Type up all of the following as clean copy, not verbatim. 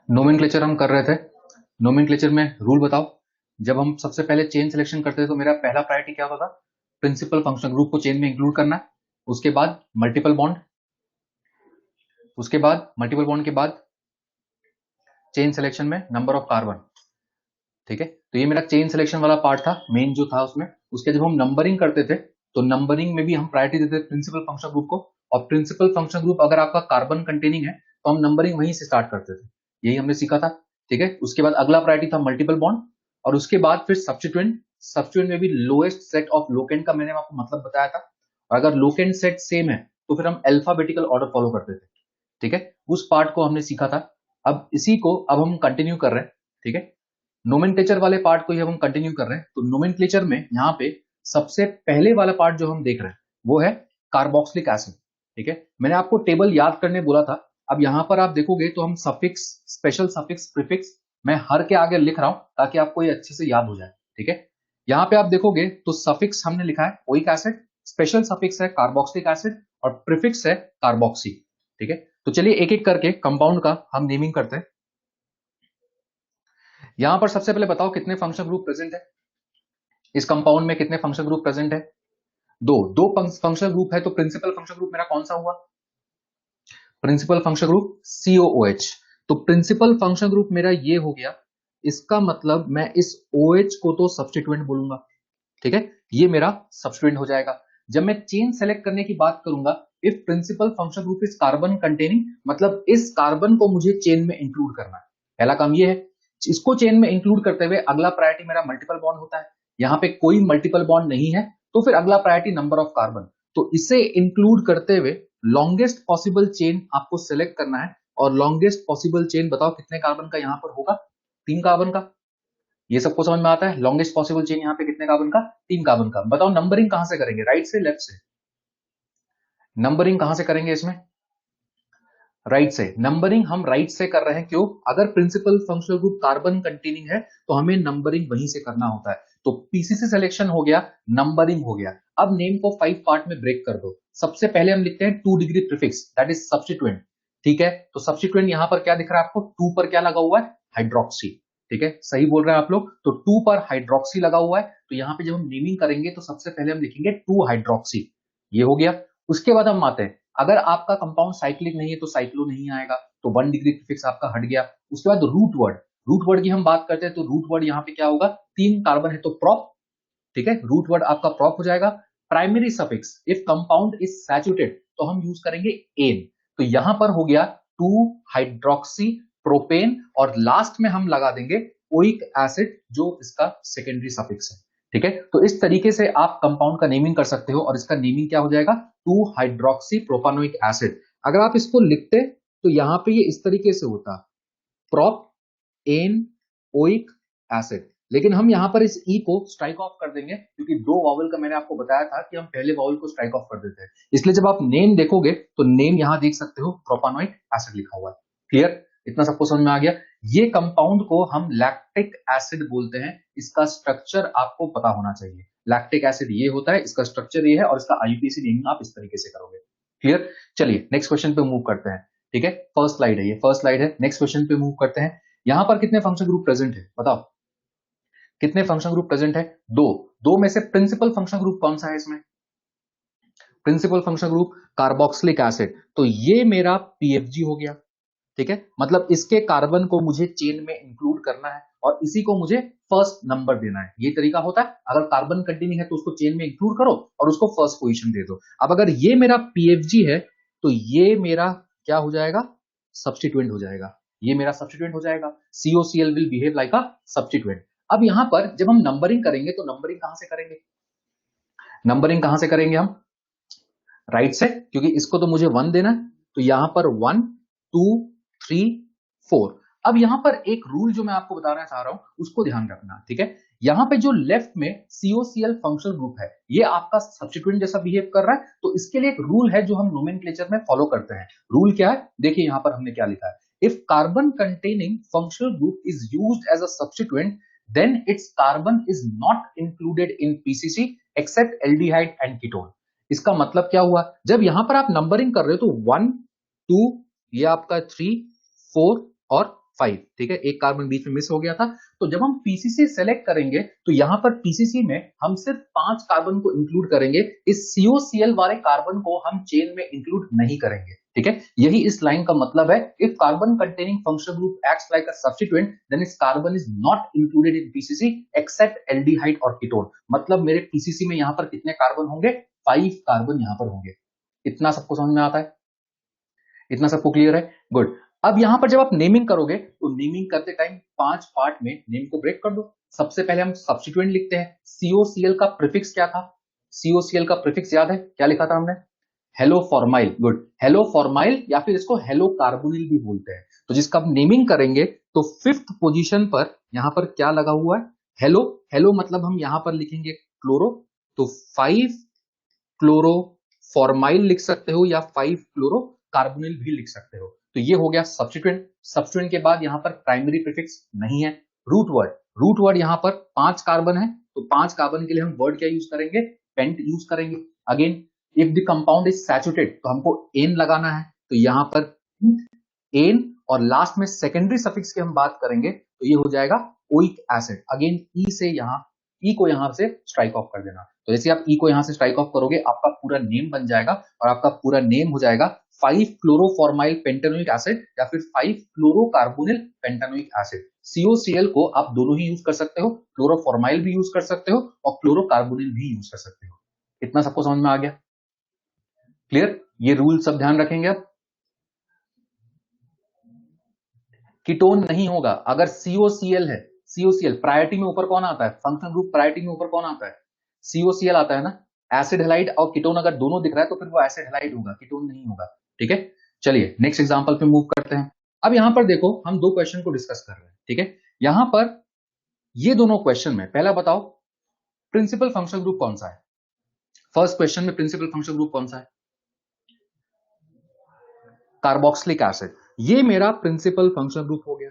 Nomenclature हम कर रहे थे। नोमेनक्लेचर में रूल बताओ। जब हम सबसे पहले चेन सिलेक्शन करते थे तो मेरा पहला प्रायोरिटी क्या होता था? प्रिंसिपल फंक्शन ग्रुप को चेन में इंक्लूड करना है। उसके बाद मल्टीपल बॉन्ड, के बाद चेन सिलेक्शन में नंबर ऑफ कार्बन। ठीक है, तो ये मेरा चेन सिलेक्शन वाला पार्ट था, मेन जो था उसमें। उसके जब हम नंबरिंग करते थे तो नंबरिंग में भी हम प्रायोरिटी देते थे प्रिंसिपल फंक्शन ग्रुप को। और प्रिंसिपल फंक्शन ग्रुप अगर आपका कार्बन कंटेनिंग है तो हम नंबरिंग वहीं से स्टार्ट करते थे। यही हमने सीखा था। ठीक है, उसके बाद अगला प्रायोरिटी था मल्टीपल बॉन्ड, और उसके बाद फिर सब्स्टिट्यूएंट। सब्स्टिट्यूएंट में भी लोएस्ट सेट ऑफ लोकेंट का मैंने आपको मतलब बताया था। और अगर लोकेंट सेट सेम है तो फिर हम अल्फाबेटिकल ऑर्डर फॉलो करते थे। ठीक है, उस पार्ट को हमने सीखा था। अब इसी को अब हम कंटिन्यू कर रहे हैं। ठीक है, नोमेनक्लेचर वाले पार्ट को ही हम कंटिन्यू कर रहे हैं। तो नोमेनक्लेचर में यहाँ पे सबसे पहले वाला पार्ट जो हम देख रहे हैं वो है कार्बोक्सिलिक एसिड। ठीक है, मैंने आपको टेबल याद करने बोला था। अब यहां पर आप देखोगे तो हम सफिक्स, स्पेशल सफिक्स, प्रीफिक्स मैं हर के आगे लिख रहा हूं ताकि आपको ये अच्छे से याद हो जाए। ठीक है, यहाँ पे आप देखोगे तो सफिक्स हमने लिखा है ओइक एसिड, स्पेशल सफिक्स है कार्बोक्सिलिक एसिड, और प्रीफिक्स है कार्बोक्सी। ठीक है, तो चलिए एक एक करके कंपाउंड का हम नेमिंग करते हैं। यहां पर सबसे पहले बताओ कितने फंक्शन ग्रुप प्रेजेंट है इस कंपाउंड में? कितने फंक्शन ग्रुप प्रेजेंट है? दो। दो फंक्शन ग्रुप है तो प्रिंसिपल फंक्शन ग्रुप मेरा कौन सा हुआ? Principal function group COOH। तो प्रिंसिपल फंक्शन ग्रुप मेरा ये हो गया। इसका मतलब मैं इस OH को तो सब्स्टिट्यूएंट बोलूंगा। ठीक है, ये मेरा सब्स्टिट्यूएंट हो जाएगा। जब मैं चेन सेलेक्ट करने की बात करूंगा, if principal function group is carbon containing, मतलब इस कार्बन को मुझे चेन में इंक्लूड करना है। पहला काम ये है। इसको चेन में इंक्लूड करते हुए अगला प्रायोरिटी मेरा मल्टीपल बॉन्ड होता है। यहां पे कोई मल्टीपल बॉन्ड नहीं है तो फिर अगला प्रायोरिटी नंबर ऑफ कार्बन। तो इसे इंक्लूड करते हुए लॉन्गेस्ट पॉसिबल चेन आपको सिलेक्ट करना है। और लॉन्गेस्ट पॉसिबल चेन बताओ कितने कार्बन का यहां पर होगा? 3 कार्बन का। ये सबको समझ में आता है? लॉन्गेस्ट पॉसिबल चेन यहाँ पे कितने कार्बन का? 3 कार्बन का। बताओ नंबरिंग कहां से करेंगे? राइट से लेफ्ट से? नंबरिंग कहां से करेंगे इसमें? राइट से। नंबरिंग हम राइट से कर रहे हैं, क्यों? अगर principal functional group carbon containing है तो हमें नंबरिंग वहीं से करना होता है। तो पीसीसी सिलेक्शन हो गया, नंबरिंग हो गया। अब नेम को 5 पार्ट में ब्रेक कर दो। सबसे पहले हम लिखते हैं 2 degree prefix, that is substituent. ठीक है, तो सब्स्टिट्यूएंट यहां पर क्या दिख रहा है आपको? 2 पर क्या लगा हुआ है? हाइड्रोक्सी। ठीक है, सही बोल रहे हैं आप लोग। तो 2 पर हाइड्रोक्सी लगा हुआ है। तो यहां पे जब हम नेमिंग करेंगे तो सबसे पहले हम लिखेंगे 2 हाइड्रोक्सी। ये हो गया। उसके बाद हम आते हैं, अगर आपका कंपाउंड साइक्लिक नहीं है तो साइक्लो नहीं आएगा, तो 1 डिग्री प्रीफिक्स आपका हट गया। उसके बाद रूट वर्ड। रूट वर्ड की हम बात करते हैं तो रूट वर्ड यहाँ पे क्या होगा? 3 कार्बन है तो प्रॉप। ठीक है, रूट वर्ड आपका प्रॉप हो जाएगा। Primary suffix, if compound is saturated तो हम यूज करेंगे एन। तो यहां पर हो गया 2 हाइड्रोक्सी प्रोपेन, और लास्ट में हम लगा देंगे ओइक एसिड जो इसका सेकेंडरी सफिक्स है। ठीक है, तो इस तरीके से आप कंपाउंड का नेमिंग कर सकते हो, और इसका नेमिंग क्या हो जाएगा? 2 हाइड्रोक्सी प्रोपानोइक एसिड। अगर आप इसको लिखते तो यहां पे ये इस तरीके से होता, प्रोप एन ओइक एसिड। लेकिन हम यहां पर इस ई को स्ट्राइक ऑफ कर देंगे, क्योंकि 2 वॉवल का मैंने आपको बताया था कि हम पहले वॉवल को स्ट्राइक ऑफ कर देते हैं। इसलिए जब आप नेम देखोगे तो नेम यहां देख सकते हो प्रोपानोइक एसिड लिखा हुआ है। क्लियर? इतना सबको समझ में आ गया? ये कंपाउंड को हम लैक्टिक एसिड बोलते हैं। इसका स्ट्रक्चर आपको पता होना चाहिए। लैक्टिक एसिड ये होता है, इसका स्ट्रक्चर ये है, और इसका आईयूपीएसी नेमिंग आप इस तरीके से करोगे। क्लियर? चलिए नेक्स्ट क्वेश्चन पे मूव करते हैं। ठीक है, फर्स्ट स्लाइड है, ये फर्स्ट स्लाइड है। नेक्स्ट क्वेश्चन पे मूव करते हैं। यहां पर कितने फंक्शन ग्रुप प्रेजेंट है बताओ? कितने फंक्शन ग्रुप प्रेजेंट है? 2। 2 में से प्रिंसिपल फंक्शन ग्रुप कौन सा है इसमें? Principal function group carboxylic acid. तो ये मेरा पीएफजी हो गया। ठीक है, मतलब इसके कार्बन को मुझे चेन में इंक्लूड करना है और इसी को मुझे फर्स्ट नंबर देना है। ये तरीका होता है। अगर कार्बन कंटेनिंग है तो उसको चेन में इंक्लूड करो और उसको फर्स्ट पोजीशन दे दो। अब अगर ये मेरा पीएफजी है तो ये मेरा क्या हो जाएगा? सब्स्टिट्यूएंट हो जाएगा। ये मेरा सब्स्टिट्यूएंट हो जाएगा। COCl will behave like a substituent. अब यहां पर जब हम नंबरिंग करेंगे तो नंबरिंग कहां से करेंगे? नंबरिंग कहां से करेंगे हम? राइट से, क्योंकि इसको तो मुझे 1 देना है। तो यहां पर 1 2 3 4। अब यहां पर एक रूल जो मैं आपको बताना चाह रहा हूं उसको ध्यान रखना। ठीक है, यहां पे जो लेफ्ट में COCl फंक्शनल ग्रुप है ये आपका सब्स्टिट्यूएंट जैसा बिहेव कर रहा है। तो इसके लिए एक रूल है जो हम नोमेनक्लेचर में फॉलो करते हैं। रूल क्या है? देखिए यहां पर हमने क्या लिखा है। If carbon containing functional group is used as a substituent then its carbon is not included in PCC except aldehyde and ketone। इसका मतलब क्या हुआ? जब यहां पर आप नंबरिंग कर रहे हो तो 1 2, ये आपका 3 4 और 5, ठीक है, एक कार्बन बीच में मिस हो गया था। तो जब हम पीसीसी सेलेक्ट करेंगे तो यहां पर पीसीसी में हम सिर्फ 5 कार्बन को इंक्लूड करेंगे, इस COCl वाले कार्बन को हम चेन में इंक्लूड नहीं करेंगे, ठीक है। यही इस लाइन का मतलब है, if carbon containing functional group acts like a substituent then this carbon is not included in PCC except aldehyde और कीटोन। मतलब मेरे पीसीसी में यहां पर कितने कार्बन होंगे, 5 कार्बन यहां पर होंगे। इतना सबको समझ में आता है, इतना सबको क्लियर है, गुड। अब यहां पर जब आप नेमिंग करोगे तो नेमिंग करते टाइम 5 पार्ट में नेम को ब्रेक कर दो। सबसे पहले हम सब्स्टिट्यूएंट लिखते हैं। COCl का प्रीफिक्स क्या था, COCl का प्रीफिक्स याद है, क्या लिखा था हमने, hello formyl, good, hello formyl या फिर इसको हेलो कार्बोनिल भी बोलते हैं। तो जिसका आप नेमिंग करेंगे तो 5th पोजीशन पर यहां पर क्या लगा हुआ है, हेलो। हेलो मतलब हम यहां पर लिखेंगे क्लोरो, तो 5 क्लोरो फॉर्माइल लिख सकते हो या 5 क्लोरो कार्बोनिल भी लिख सकते हो। तो ये हो गया सब्स्टिट्यूएंट। सब्स्टिट्यूएंट के बाद यहां पर प्राइमरी प्रीफिक्स नहीं है। रूट वर्ड, रूट वर्ड यहां पर 5 कार्बन है, तो 5 कार्बन के लिए हम वर्ड क्या यूज करेंगे, पेंट यूज करेंगे। Again if the compound is saturated तो हमको एन लगाना है, तो यहां पर एन और लास्ट में सेकेंडरी सफिक्स की हम बात करेंगे तो ये हो जाएगा ओइक एसिड। अगेन ई से यहां, ई को यहां से स्ट्राइक ऑफ कर देना। तो जैसे आप ई को यहां से स्ट्राइक ऑफ करोगे आपका पूरा नेम बन जाएगा, और आपका पूरा नेम हो जाएगा 5 क्लोरोफॉर्माइल पेंटानोइक एसिड या फिर 5 क्लोरोकार्बोनिल पेंटानोइक एसिड। COCl को आप दोनों ही यूज कर सकते हो, क्लोरोफॉर्माइल भी यूज कर सकते हो और क्लोरोकार्बोनिल भी यूज कर सकते हो। इतना सबको समझ में आ गया, क्लियर। ये रूल सब ध्यान रखेंगे आप। कीटोन नहीं होगा अगर COCl है। COCl प्रायोरिटी में ऊपर कौन आता है, फंक्शनल ग्रुप प्रायोरिटी में ऊपर कौन आता है, COCl आता है ना। एसिड हैलाइड और कीटोन अगर दोनों दिख रहा है तो फिर वो एसिड हैलाइड होगा, कीटोन नहीं होगा, ठीक है। चलिए नेक्स्ट एग्जांपल पे मूव करते हैं। अब यहां पर देखो हम दो क्वेश्चन को डिस्कस कर रहे हैं, ठीक है। यहां पर ये दोनों क्वेश्चन में पहला बताओ प्रिंसिपल फंक्शनल ग्रुप कौन सा है। फर्स्ट क्वेश्चन में प्रिंसिपल फंक्शनल ग्रुप कौन सा है, कार्बोक्सिलिक एसिड। ये मेरा प्रिंसिपल फंक्शनल ग्रुप हो गया,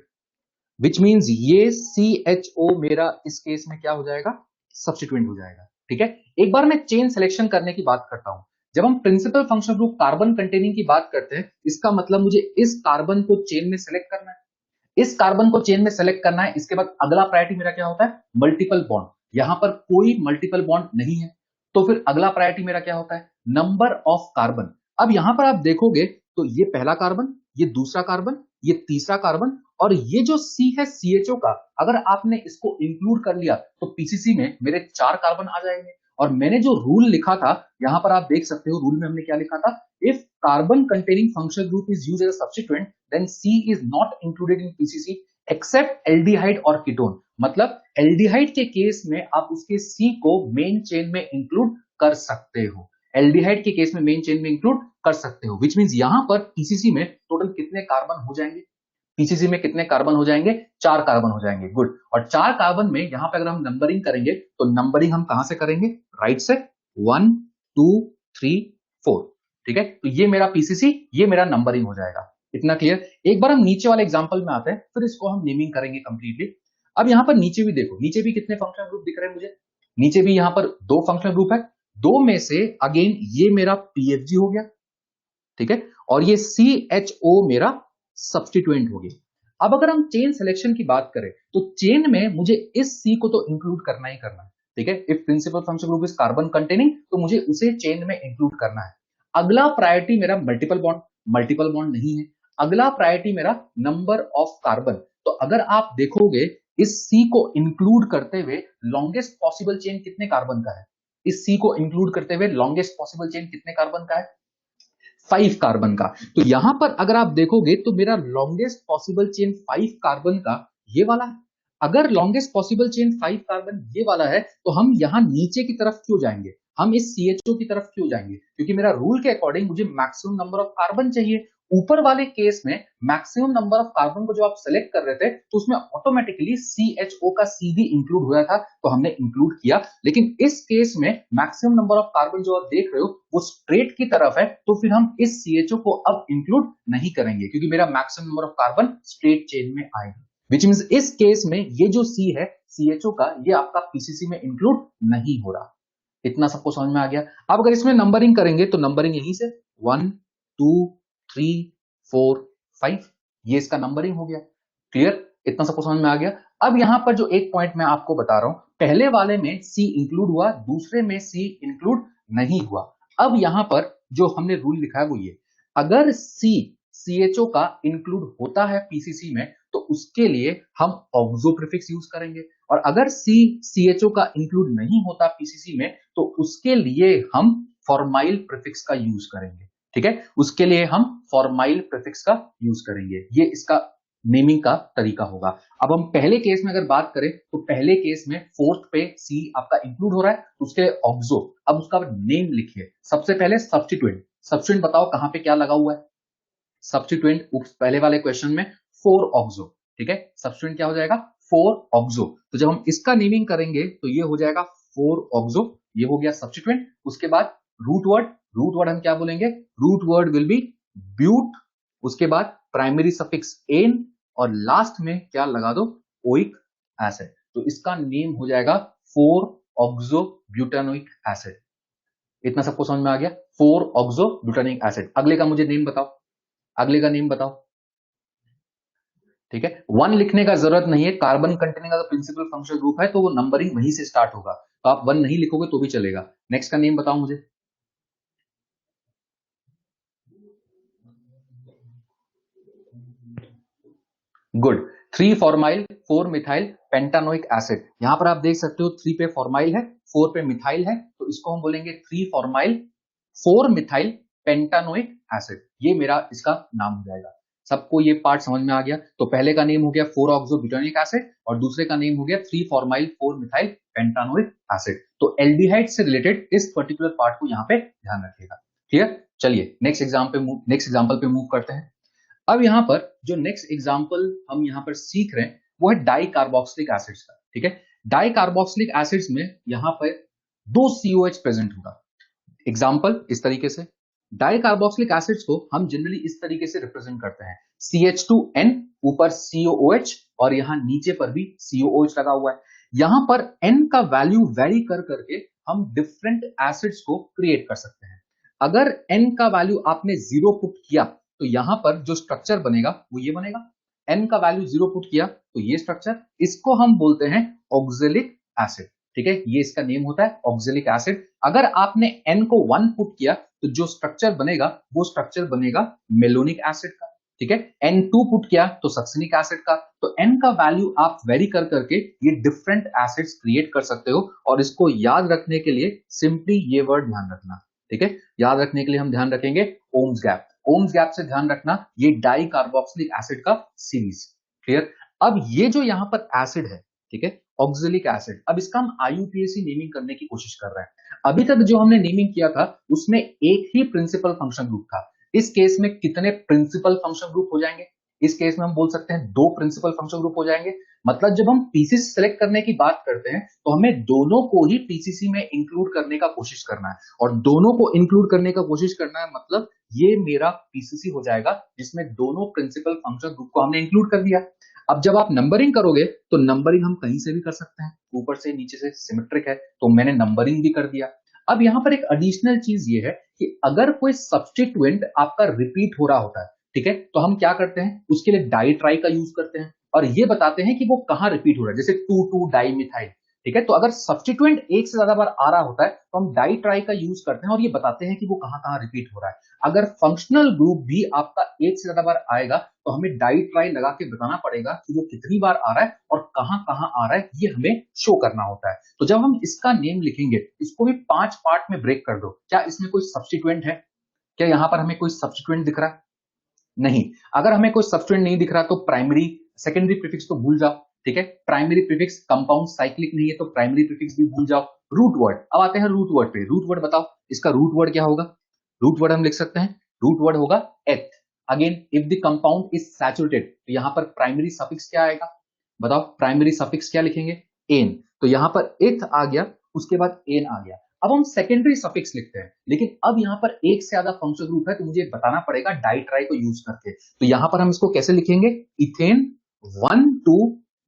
विच मीन्स ये CHO मेरा इस केस में क्या हो जाएगा, सब्स्टिट्यूएंट हो जाएगा, ठीक है। एक बार मैं चेन सिलेक्शन करने की बात करता हूं। जब हम principal functional group carbon containing की बात करते हैं, इसका मतलब मुझे इस कार्बन को चेन में सेलेक्ट करना है, इस कार्बन को चेन में सेलेक्ट करना है। इसके बाद अगला प्रायोरिटी मेरा क्या होता है, मल्टीपल बॉन्ड। यहां पर कोई मल्टीपल बॉन्ड नहीं है, तो फिर अगला प्रायोरिटी मेरा क्या होता है, नंबर ऑफ कार्बन। अब यहां पर आप देखोगे तो ये पहला कार्बन, ये दूसरा कार्बन, ये तीसरा कार्बन, और ये जो C है CHO का, अगर आपने इसको इंक्लूड कर लिया तो पीसीसी में मेरे 4 कार्बन आ जाएंगे। और मैंने जो रूल लिखा था यहां पर आप देख सकते हो, रूल में हमने क्या लिखा था, if carbon containing functional group is used as a substituent then C is not included in PCC except aldehyde और कीटोन। मतलब एल्डिहाइड के केस में आप उसके C को मेन चेन में इंक्लूड कर सकते हो, एल्डिहाइड के केस में मेन चेन में इंक्लूड कर सकते हो, विच मींस यहां पर पीसीसी में टोटल कितने कार्बन हो जाएंगे, पीसीसी में कितने कार्बन हो जाएंगे, 4 कार्बन हो जाएंगे, गुड। और 4 कार्बन में यहां पे अगर हम नंबरिंग करेंगे तो नंबरिंग हम कहां से करेंगे, राइट से, 1 2 3 4, ठीक है। तो ये मेरा पीसीसी, ये मेरा नंबरिंग हो जाएगा। इतना क्लियर। एक बार हम नीचे वाले एग्जांपल में आते हैं, फिर इसको हम नेमिंग करेंगे कंप्लीटली। अब यहां पर नीचे भी देखो, नीचे भी कितने फंक्शनल ग्रुप दिख रहे हैं मुझे, नीचे भी यहां पर 2 फंक्शनल ग्रुप है। 2 में से अगेन ये मेरा पीएफजी हो गया, ठीक है, और ये CHO मेरा सब्स्टिट्यूएंट हो गया। अब अगर हम चेन सिलेक्शन की बात करें तो चेन में मुझे इस C को तो इंक्लूड करना ही करना है, ठीक है। If principal functional group is carbon containing तो मुझे उसे चेन में इंक्लूड करना है। अगला प्रायोरिटी मेरा मल्टीपल बॉन्ड, मल्टीपल बॉन्ड नहीं है। अगला प्रायोरिटी मेरा नंबर ऑफ कार्बन। तो अगर आप देखोगे इस C को इंक्लूड करते हुए लॉन्गेस्ट पॉसिबल चेन कितने कार्बन का है, इस C को इंक्लूड करते हुए लॉन्गेस्ट पॉसिबल चेन कितने कार्बन का है, 5 कार्बन का। तो यहां पर अगर आप देखोगे तो मेरा लॉन्गेस्ट पॉसिबल चेन 5 कार्बन का ये वाला है। अगर लॉन्गेस्ट पॉसिबल चेन 5 कार्बन ये वाला है तो हम यहां नीचे की तरफ क्यों जाएंगे, हम इस CHO की तरफ क्यों जाएंगे, क्योंकि मेरा रूल के अकॉर्डिंग मुझे मैक्सिमम नंबर ऑफ कार्बन चाहिए। ऊपर वाले केस में मैक्सिमम नंबर ऑफ कार्बन को जो आप सेलेक्ट कर रहे थे तो उसमें ऑटोमेटिकली CHO का C भी इंक्लूड हुआ था, तो हमने इंक्लूड किया। लेकिन इस केस में मैक्सिमम नंबर ऑफ कार्बन जो आप देख रहे हो वो स्ट्रेट की तरफ है, तो फिर हम इस CHO को अब इंक्लूड नहीं करेंगे क्योंकि मेरा maximum number of carbon straight chain में आएगा। विच मींस इस केस में ये जो C है CHO का, ये आपका पीसीसी में इंक्लूड नहीं हो रहा। इतना सबको समझ में आ गया। अब अगर इसमें नंबरिंग करेंगे तो नंबरिंग यहीं से 1 2 3 4 5, ये इसका नंबरिंग हो गया, क्लियर? इतना सबको समझ में आ गया? अब यहां पर जो एक पॉइंट मैं आपको बता रहा हूं, पहले वाले में सी इंक्लूड हुआ, दूसरे में सी इंक्लूड नहीं हुआ। अब यहां पर जो हमने रूल लिखा है वो ये, अगर सी सीएचओ का इंक्लूड होता है पीसीसी में तो उसके लिए हम ऑक्सो प्रीफिक्स यूज करेंगे, और अगर सी सीएचओ का इंक्लूड नहीं होता पीसीसी में तो उसके लिए हम फॉर्माइल प्रीफिक्स का यूज करेंगे। ठीक है, उसके लिए हम फॉर्माइल प्रीफिक्स का यूज करेंगे। ये इसका नेमिंग का तरीका होगा। अब हम पहले केस में अगर बात करें तो पहले केस में फोर्थ पे सी आपका इंक्लूड हो रहा है तो उसके लिए ऑक्सो। अब उसका नेम लिखिए। सबसे पहले सब्स्टिट्यूएंट, सब्स्टिट्यूएंट बताओ कहां पे क्या लगा हुआ है? सब्स्टिट्यूएंट पहले वाले क्वेश्चन में 4 ऑक्सो। ठीक है, सब्स्टिट्यूएंट क्या हो जाएगा? 4 ऑक्सो। तो जब हम इसका नेमिंग करेंगे तो ये हो जाएगा 4 ऑक्सो, ये हो गया सब्स्टिट्यूएंट। उसके बाद रूट वर्ड, रूट वर्ड हम क्या बोलेंगे? Root word will be but. उसके बाद प्राइमरी सफिक्स एन, और लास्ट में क्या लगा दो? Oic acid. तो इसका नेम हो जाएगा 4 ऑक्सो ब्यूटानोइक एसिड। इतना सबको समझ में आ गया? 4 ऑक्सो ब्यूटानोइक एसिड। अगले का मुझे नेम बताओ, अगले का नेम बताओ। ठीक है, 1 लिखने का जरूरत नहीं है, कार्बन कंटेनिंग अगर प्रिंसिपल फंक्शनल ग्रुप है तो वो नंबरिंग वहीं से स्टार्ट होगा, तो आप 1 नहीं लिखोगे तो भी चलेगा। नेक्स्ट का नेम बताओ मुझे। Good, 3 formyl 4 methyl pentanoic acid. यहां पर आप देख सकते हो 3 पे फॉर्माइल है, 4 पे मिथाइल है, तो इसको हम बोलेंगे 3 फॉर्माइल 4 मिथाइल पेंटानोइक एसिड। ये मेरा इसका नाम हो जाएगा। सबको ये पार्ट समझ में आ गया? तो पहले का नेम हो गया 4 ऑक्सो ब्यूटानिक एसिड और दूसरे का नेम हो गया 3 फॉर्माइल 4 मिथाइल पेंटानोइक एसिड। तो एल्डिहाइड से रिलेटेड इस पर्टिकुलर पार्ट को यहां पे ध्यान रखिएगा। क्लियर? चलिए नेक्स्ट एग्जांपल पे मूव करते हैं। अब यहां पर जो नेक्स्ट एग्जांपल हम यहां पर सीख रहे हैं वो है डाई कार्बोक्सिलिक एसिड्स का। ठीक है, डाई कार्बोक्सिलिक एसिड्स में यहां पर 2 COH प्रेजेंट होगा। एग्जाम्पल इस तरीके से, डाई कार्बोक्सिलिक एसिड्स को हम जनरली इस तरीके से रिप्रेजेंट करते हैं, CH2N, ऊपर COOH और यहां नीचे पर भी COOH लगा हुआ है। यहां पर N का वैल्यू वेरी कर करके हम डिफरेंट एसिड्स को क्रिएट कर सकते हैं। अगर N का वैल्यू आपने 0 पुट किया तो यहां पर जो स्ट्रक्चर बनेगा वो ये बनेगा। N का वैल्यू 0 पुट किया तो ये स्ट्रक्चर, इसको हम बोलते हैं ऑक्जेलिक एसिड। ठीक है, ये इसका नेम होता है ऑक्जेलिक एसिड। अगर आपने N को 1 पुट किया तो जो स्ट्रक्चर बनेगा वो स्ट्रक्चर बनेगा मेलोनिक एसिड का। ठीक है, N2 पुट किया तो सक्सिनिक एसिड का। तो N का वैल्यू आप वेरी कर करके ये डिफरेंट एसिड्स क्रिएट कर सकते हो, और इसको याद रखने के लिए सिंपली ये वर्ड ध्यान रखना। ठीक है, याद रखने के लिए हम ध्यान रखेंगे ओम्स गैप। ओम्स गैप से ध्यान रखना ये डाई कार्बोक्सिलिक एसिड का सीरीज। क्लियर? अब ये जो यहां पर एसिड है, ठीक है, ऑक्जेलिक एसिड, अब इसका हम IUPAC नेमिंग करने की कोशिश कर रहे हैं। अभी तक जो हमने नेमिंग किया था उसमें एक ही प्रिंसिपल फंक्शन ग्रुप था। इस केस में कितने प्रिंसिपल फंक्शन ग्रुप हो जाएंगे? इस केस में हम बोल सकते हैं 2 प्रिंसिपल फंक्शन ग्रुप हो जाएंगे। मतलब जब हम पीसीसी सेलेक्ट करने की बात करते हैं तो हमें दोनों को ही पीसीसी में इंक्लूड करने का कोशिश करना है, और दोनों को इंक्लूड करने का कोशिश करना है मतलब ये मेरा पीसीसी हो जाएगा जिसमें दोनों प्रिंसिपल फंक्शन ग्रुप को हमने इंक्लूड कर दिया। अब जब आप नंबरिंग करोगे तो नंबरिंग हम कहीं से भी कर सकते हैं, ऊपर से नीचे से सिमेट्रिक है तो मैंने नंबरिंग भी कर दिया। अब यहां पर एक एडिशनल चीज ये है कि अगर कोई सब्स्टिट्यूएंट आपका रिपीट हो रहा होता है, ठीक है, तो हम क्या करते हैं? उसके लिए डाई ट्राई का यूज करते हैं और ये बताते हैं कि वो कहां रिपीट हो रहा है, जैसे 2,2 डाई मिथाइल। ठीक है, तो अगर सब्स्टिट्यूएंट एक से ज्यादा बार आ रहा होता है तो हम डाई ट्राई का यूज करते हैं और ये बताते हैं कि वो कहां कहां रिपीट हो रहा है। अगर फंक्शनल ग्रुप भी आपका एक से ज्यादा बार आएगा तो हमें डाई ट्राई लगा के बताना पड़ेगा कि वो कितनी बार आ रहा है और कहां कहां आ रहा है, ये हमें शो करना होता है। तो जब हम इसका नेम लिखेंगे, इसको भी 5 पार्ट में ब्रेक कर दो। क्या इसमें कोई सब्स्टिट्यूएंट है? क्या यहां पर हमें कोई सब्स्टिट्यूएंट दिख रहा है? नहीं। अगर हमें कोई सब्स्टिट्यूएंट नहीं दिख रहा तो प्राइमरी सेकेंडरी प्रीफिक्स तो भूल जाओ। ठीक है, प्राइमरी प्रीफिक्स कंपाउंड साइक्लिक नहीं है तो प्राइमरी प्रीफिक्स भी भूल जाओ। रूट वर्ड, अब आते हैं रूट वर्ड पे। रूट वर्ड बताओ, इसका रूट वर्ड क्या होगा? रूट वर्ड हम लिख सकते हैं, रूट वर्ड होगा एथ। Again if the compound is saturated तो यहां पर प्राइमरी सफिक्स क्या आएगा? बताओ, प्राइमरी सफिक्स क्या लिखेंगे? एन। तो यहां पर एथ आ गया, उसके बाद एन आ गया। अब हम सेकेंडरी सफिक्स लिखते हैं, लेकिन अब यहां पर एक से ज्यादा फंक्शनल ग्रुप है तो मुझे बताना पड़ेगा डाई ट्राई को यूज करके। तो यहां पर हम इसको कैसे लिखेंगे? Ethane 1,2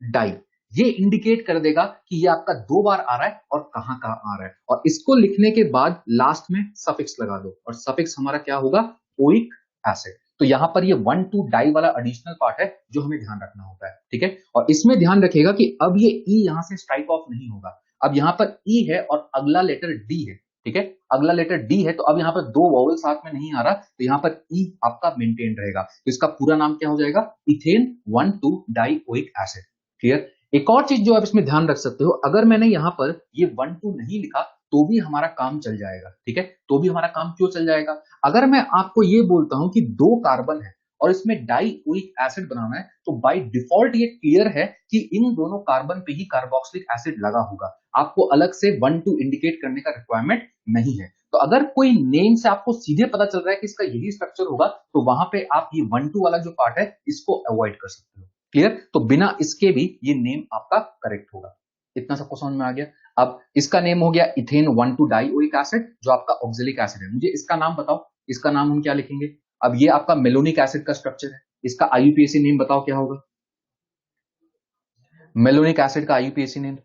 die. ये इंडिकेट कर देगा कि ये आपका 2 बार आ रहा है और कहां कहां आ रहा है, और इसको लिखने के बाद लास्ट में सफिक्स लगा दो और सफिक्स हमारा क्या होगा? Oic acid. तो यहां पर ये 1,2 डाई वाला एडिशनल पार्ट है जो हमें ध्यान रखना होता है, ठीक है। और इसमें ध्यान रखिएगा कि अब ये ई यहां से स्ट्राइक ऑफ नहीं होगा। अब यहां पर ई है और अगला लेटर डी है, ठीक है, अगला लेटर डी है, तो अब यहां पर दो वॉवल साथ में नहीं आ रहा, तो यहां पर ई आपका मेंटेन रहेगा। तो इसका पूरा नाम क्या हो जाएगा? Ethane 1,2 dioic acid. क्लियर। एक और चीज जो आप इसमें ध्यान रख सकते हो, अगर मैंने यहां पर ये 1,2 नहीं लिखा तो भी हमारा काम चल जाएगा, ठीक है। तो भी हमारा काम क्यों चल जाएगा? अगर मैं आपको ये बोलता हूं कि दो कार्बन है और इसमें डाइओइक एसिड बनाना है, तो बाय डिफॉल्ट ये क्लियर है कि इन दोनों कार्बन पे ही कार्बोक्सिलिक एसिड लगा होगा। आपको अलग से 1,2 इंडिकेट करने का रिक्वायरमेंट नहीं है। तो अगर कोई नेम से आपको सीधे पता चल रहा है कि इसका यही स्ट्रक्चर होगा, तो वहां पे आप ये 1,2 वाला जो पार्ट है इसको अवॉइड कर सकते हो। क्लियर। तो बिना इसके भी ये नेम आपका करेक्ट होगा। इतना सबको समझ में आ गया। अब इसका नेम हो गया इथेन 1,2 डाइओइक एसिड, जो आपका ऑक्जेलिक एसिड है। मुझे इसका नाम बताओ, इसका नाम हम क्या लिखेंगे? अब ये आपका मेलोनिक एसिड का स्ट्रक्चर है, इसका आईयूपीएसी नेम बताओ क्या होगा? मेलोनिक एसिड का आईयूपीएसी नेम?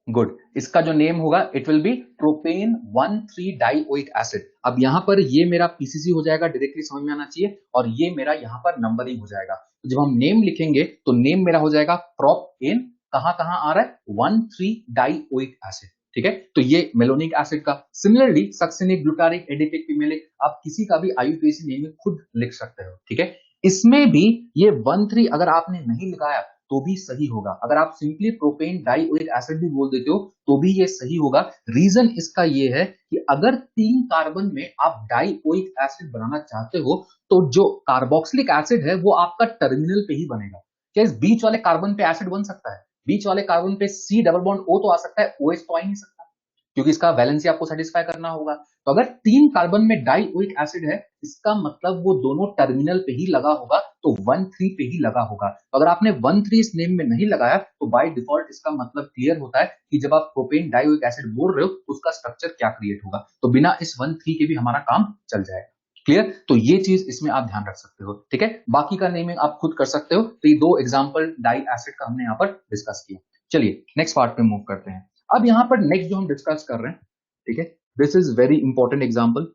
गुड। इसका जो नेम होगा it will be propane 1,3 dioic acid. अब यहां पर ये मेरा पीसीसी हो जाएगा, डायरेक्टली समझ में आना चाहिए, और ये मेरा यहां पर नंबरिंग हो जाएगा। तो जब हम नेम लिखेंगे तो नेम मेरा हो जाएगा प्रोपेन, कहां कहां आ रहा है? 1,3 डाइओइक एसिड, ठीक है। तो ये मेलोनिक एसिड का। सिमिलरली सक्सिनिक, ग्लूटारिक, एडिपिक, पिमेलिक, आप किसी का भी आईयूपीएसी नेम खुद लिख सकते हो, ठीक है। इसमें भी ये 1,3 अगर आपने नहीं लिखाया तो भी सही होगा। अगर आप सिंपली प्रोपेन डाइओइक एसिड भी बोल देते हो तो भी ये सही होगा। रीजन इसका ये है कि अगर 3 कार्बन में आप डाइओइक एसिड बनाना चाहते हो तो जो कार्बोक्सिलिक एसिड है वो आपका टर्मिनल पे ही बनेगा। क्या इस बीच वाले कार्बन पे एसिड बन सकता है? बीच वाले कार्बन पे सी डबल बॉन्ड ओ तो आ सकता है, ओएच तो आ ही नहीं सकता, क्योंकि इसका वैलेंसी आपको सेटिस्फाई करना होगा। तो अगर 3 कार्बन में डाइओइक एसिड है, इसका मतलब वो दोनों टर्मिनल पे ही लगा होगा, तो 1,3 पे ही लगा होगा। तो अगर आपने 1,3 इस नेम में नहीं लगाया तो बाय डिफॉल्ट इसका मतलब क्लियर होता है कि जब आप प्रोपेन डाइओइक एसिड बोल रहे हो उसका स्ट्रक्चर क्या क्रिएट होगा। तो बिना इस 1,3 के भी हमारा काम चल जाएगा। क्लियर। तो ये चीज इसमें आप ध्यान रख सकते हो, ठीक है। बाकी का नेमिंग आप खुद कर सकते हो। तो ये दो एग्जांपल डाई एसिड का हमने यहाँ पर डिस्कस किया। चलिए नेक्स्ट पार्ट पे मूव करते हैं। अब यहां पर नेक्स्ट जो हम डिस्कस कर रहे हैं, ठीक है, this is very important example,